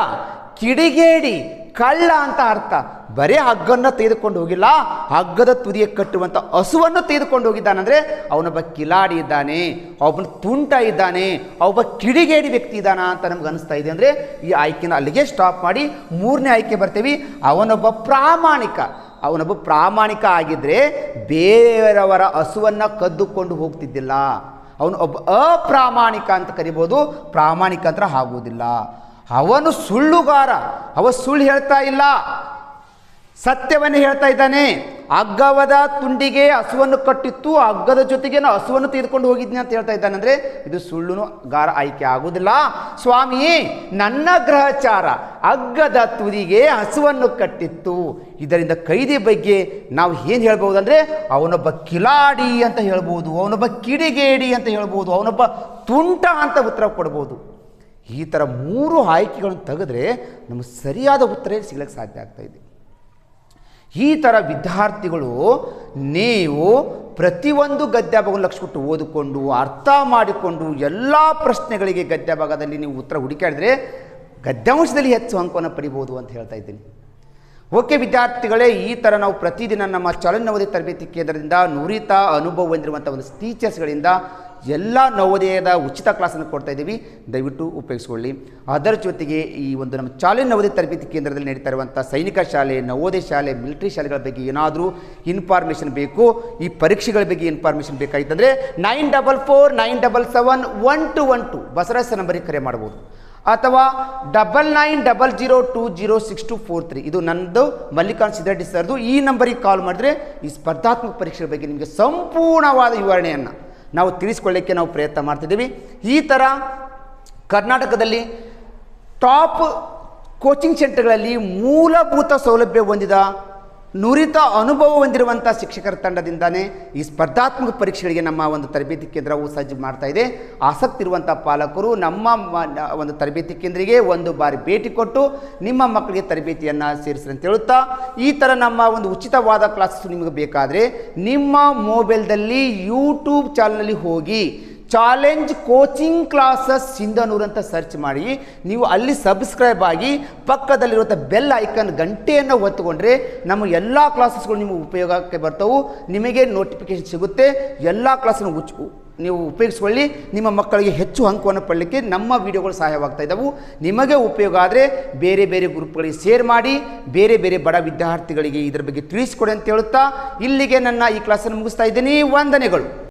ಕಿಡಿಗೇಡಿ, ಕಳ್ಳ ಅಂತ ಅರ್ಥ. ಬರೀ ಹಗ್ಗನ್ನು ತೆಗೆದುಕೊಂಡು ಹೋಗಿಲ್ಲ, ಹಗ್ಗದ ತುದಿಯ ಕಟ್ಟುವಂಥ ಹಸುವನ್ನು ತೆಗೆದುಕೊಂಡು ಹೋಗಿದ್ದಾನಂದರೆ ಅವನೊಬ್ಬ ಕಿಲಾಡಿ ಇದ್ದಾನೆ, ಒಬ್ಬನ ತುಂಟ ಇದ್ದಾನೆ, ಒಬ್ಬ ಕಿಡಿಗೇಡಿ ವ್ಯಕ್ತಿ ಇದ್ದಾನ ಅಂತ ನಮ್ಗೆ ಅನಿಸ್ತಾ ಇದೆ. ಅಂದರೆ ಈ ಆಯ್ಕೆನ ಅಲ್ಲಿಗೆ ಸ್ಟಾಪ್ ಮಾಡಿ 3ನೇ ಆಯ್ಕೆ ಬರ್ತೀವಿ. ಅವನೊಬ್ಬ ಪ್ರಾಮಾಣಿಕ. ಅವನೊಬ್ಬ ಪ್ರಾಮಾಣಿಕ ಆಗಿದ್ದರೆ ಬೇರೆಯವರ ಹಸುವನ್ನು ಕದ್ದುಕೊಂಡು ಹೋಗ್ತಿದ್ದಿಲ್ಲ. ಅವನು ಒಬ್ಬ ಅಪ್ರಾಮಾಣಿಕ ಅಂತ ಕರಿಬೋದು, ಪ್ರಾಮಾಣಿಕ ಅಂತ ಆಗುವುದಿಲ್ಲ. ಅವನು ಸುಳ್ಳುಗಾರ, ಅವ ಸುಳ್ಳು ಹೇಳ್ತಾ ಇಲ್ಲ, ಸತ್ಯವನ್ನು ಹೇಳ್ತಾ ಇದ್ದಾನೆ. ಹಗ್ಗವದ ತುಂಡಿಗೆ ಹಸುವನ್ನು ಕಟ್ಟಿತ್ತು, ಹಗ್ಗದ ಜೊತೆಗೆ ಹಸುವನ್ನು ತೆಗೆದುಕೊಂಡು ಹೋಗಿದ್ನಿ ಅಂತ ಹೇಳ್ತಾ ಇದ್ದಾನೆ. ಅಂದರೆ ಇದು ಸುಳ್ಳುಗಾರ ಆಯ್ಕೆ ಆಗುವುದಿಲ್ಲ. ಸ್ವಾಮಿ, ನನ್ನ ಗ್ರಹಚಾರ ಹಗ್ಗದ ತುದಿಗೆ ಹಸುವನ್ನು ಕಟ್ಟಿತ್ತು, ಇದರಿಂದ ಕೈದಿ ಬಗ್ಗೆ ನಾವು ಏನು ಹೇಳ್ಬೋದು ಅಂದರೆ ಅವನೊಬ್ಬ ಕಿಲಾಡಿ ಅಂತ ಹೇಳ್ಬೋದು, ಅವನೊಬ್ಬ ಕಿಡಿಗೇಡಿ ಅಂತ ಹೇಳ್ಬೋದು, ಅವನೊಬ್ಬ ತುಂಟ ಅಂತ ಉತ್ತರ ಕೊಡ್ಬೋದು. ಈ ಥರ 3 ಆಯ್ಕೆಗಳನ್ನು ತೆಗೆದ್ರೆ ನಮಗೆ ಸರಿಯಾದ ಉತ್ತರ ಸಿಗ್ಲಿಕ್ಕೆ ಸಾಧ್ಯ ಆಗ್ತಾ ಇದೆ. ಈ ಥರ ವಿದ್ಯಾರ್ಥಿಗಳು ನೀವು ಪ್ರತಿಯೊಂದು ಗದ್ಯ ಭಾಗವನ್ನು ಲಕ್ಷ ಕೊಟ್ಟು ಓದಿಕೊಂಡು ಅರ್ಥ ಮಾಡಿಕೊಂಡು ಎಲ್ಲ ಪ್ರಶ್ನೆಗಳಿಗೆ ಗದ್ಯ ಭಾಗದಲ್ಲಿ ನೀವು ಉತ್ತರ ಹುಡುಕಾಡಿದರೆ ಗದ್ಯಾಂಶದಲ್ಲಿ ಹೆಚ್ಚು ಅಂಕವನ್ನು ಪಡಿಬೋದು ಅಂತ ಹೇಳ್ತಾ ಇದ್ದೀನಿ. ಓಕೆ ವಿದ್ಯಾರ್ಥಿಗಳೇ, ಈ ಥರ ನಾವು ಪ್ರತಿದಿನ ನಮ್ಮ ಚಾಲೆಂಜ್ ನವೋದಯ ತರಬೇತಿ ಕೇಂದ್ರದಿಂದ ನುರಿತ ಅನುಭವ ಹೊಂದಿರುವಂಥ ಒಂದು ಟೀಚರ್ಸ್ಗಳಿಂದ ಎಲ್ಲ ನವೋದಯದ ಉಚಿತ ಕ್ಲಾಸನ್ನು ಕೊಡ್ತಾ ಇದ್ದೀವಿ. ದಯವಿಟ್ಟು ಉಪಯೋಗಿಸ್ಕೊಳ್ಳಿ. ಅದರ ಜೊತೆಗೆ ಈ ಒಂದು ನಮ್ಮ ಚಾಲೆಂಜ್ ನವೋದಯ ತರಬೇತಿ ಕೇಂದ್ರದಲ್ಲಿ ನಡೀತಾ ಇರುವಂಥ ಸೈನಿಕ ಶಾಲೆ, ನವೋದಯ ಶಾಲೆ, ಮಿಲಿಟರಿ ಶಾಲೆಗಳ ಬಗ್ಗೆ ಏನಾದರೂ ಇನ್ಫಾರ್ಮೇಷನ್ ಬೇಕು, ಈ ಪರೀಕ್ಷೆಗಳ ಬಗ್ಗೆ ಇನ್ಫಾರ್ಮೇಷನ್ ಬೇಕಾಗಿತ್ತಂದರೆ 9449771212 ಬಸವರಾಜ್ ನಂಬರಿಗೆ ಕರೆ ಮಾಡ್ಬೋದು, ಅಥವಾ 9900206243 ಇದು ನನ್ನದು ಮಲ್ಲಿಕಾರ್ಜುನ್ ಸಿದ್ಧರೆಡ್ಡಿ ಸರ್ದು. ಈ ನಂಬರಿಗೆ ಕಾಲ್ ಮಾಡಿದ್ರೆ ಈ ಸ್ಪರ್ಧಾತ್ಮಕ ಪರೀಕ್ಷೆಗಳ ಬಗ್ಗೆ ನಿಮಗೆ ಸಂಪೂರ್ಣವಾದ ವಿವರಣೆಯನ್ನು ನಾವು ತಿಳಿಸ್ಕೊಳ್ಳಿಕ್ಕೆ ನಾವು ಪ್ರಯತ್ನ ಮಾಡ್ತಿದ್ದೀವಿ. ಈ ಥರ ಕರ್ನಾಟಕದಲ್ಲಿ ಟಾಪ್ ಕೋಚಿಂಗ್ ಸೆಂಟರ್ಗಳಲ್ಲಿ ಮೂಲಭೂತ ಸೌಲಭ್ಯ ಹೊಂದಿದ ನುರಿತ ಅನುಭವ ಹೊಂದಿರುವಂಥ ಶಿಕ್ಷಕರ ತಂಡದಿಂದನೇ ಈ ಸ್ಪರ್ಧಾತ್ಮಕ ಪರೀಕ್ಷೆಗಳಿಗೆ ನಮ್ಮ ಒಂದು ತರಬೇತಿ ಕೇಂದ್ರವು ಸಜ್ಜು ಮಾಡ್ತಾ ಇದೆ. ಆಸಕ್ತಿ ಇರುವಂಥ ಪಾಲಕರು ನಮ್ಮ ಒಂದು ತರಬೇತಿ ಕೇಂದ್ರಕ್ಕೆ ಒಂದು ಬಾರಿ ಭೇಟಿ ಕೊಟ್ಟು ನಿಮ್ಮ ಮಕ್ಕಳಿಗೆ ತರಬೇತಿಯನ್ನು ಸೇರಿಸ್ರಿ ಅಂತ ಹೇಳುತ್ತಾ, ಈ ಥರ ನಮ್ಮ ಒಂದು ಉಚಿತವಾದ ಕ್ಲಾಸಸ್ ನಿಮಗೆ ಬೇಕಾದರೆ ನಿಮ್ಮ ಮೊಬೈಲ್ದಲ್ಲಿ ಯೂಟ್ಯೂಬ್ ಚಾನಲಲ್ಲಿ ಹೋಗಿ ಚಾಲೆಂಜ್ ಕೋಚಿಂಗ್ ಕ್ಲಾಸಸ್ ಸಿಂಧನೂರು ಅಂತ ಸರ್ಚ್ ಮಾಡಿ ನೀವು ಅಲ್ಲಿ ಸಬ್ಸ್ಕ್ರೈಬ್ ಆಗಿ ಪಕ್ಕದಲ್ಲಿರುವಂಥ ಬೆಲ್ ಐಕನ್ ಗಂಟೆಯನ್ನು ಒತ್ತುಕೊಂಡ್ರೆ ನಮ್ಮ ಎಲ್ಲ ಕ್ಲಾಸಸ್ಗಳು ನಿಮಗೆ ಉಪಯೋಗಕ್ಕೆ ಬರ್ತವೆ. ನಿಮಗೆ ನೋಟಿಫಿಕೇಷನ್ ಸಿಗುತ್ತೆ. ಎಲ್ಲ ಕ್ಲಾಸನ್ನು ನೀವು ಉಪಯೋಗಿಸ್ಕೊಳ್ಳಿ. ನಿಮ್ಮ ಮಕ್ಕಳಿಗೆ ಹೆಚ್ಚು ಅಂಕವನ್ನು ಪಡಲಿಕ್ಕೆ ನಮ್ಮ ವಿಡಿಯೋಗಳು ಸಹಾಯವಾಗ್ತಾ ಇದ್ದವು. ನಿಮಗೆ ಉಪಯೋಗ ಆದರೆ ಬೇರೆ ಬೇರೆ ಗ್ರೂಪ್ಗಳಿಗೆ ಶೇರ್ ಮಾಡಿ ಬೇರೆ ಬೇರೆ ಬಡ ವಿದ್ಯಾರ್ಥಿಗಳಿಗೆ ಇದರ ಬಗ್ಗೆ ತಿಳಿಸ್ಕೊಡಿ ಅಂತ ಹೇಳುತ್ತಾ ಇಲ್ಲಿಗೆ ನನ್ನ ಈ ಕ್ಲಾಸನ್ನು ಮುಗಿಸ್ತಾ ಇದ್ದೀನಿ. ವಂದನೆಗಳು.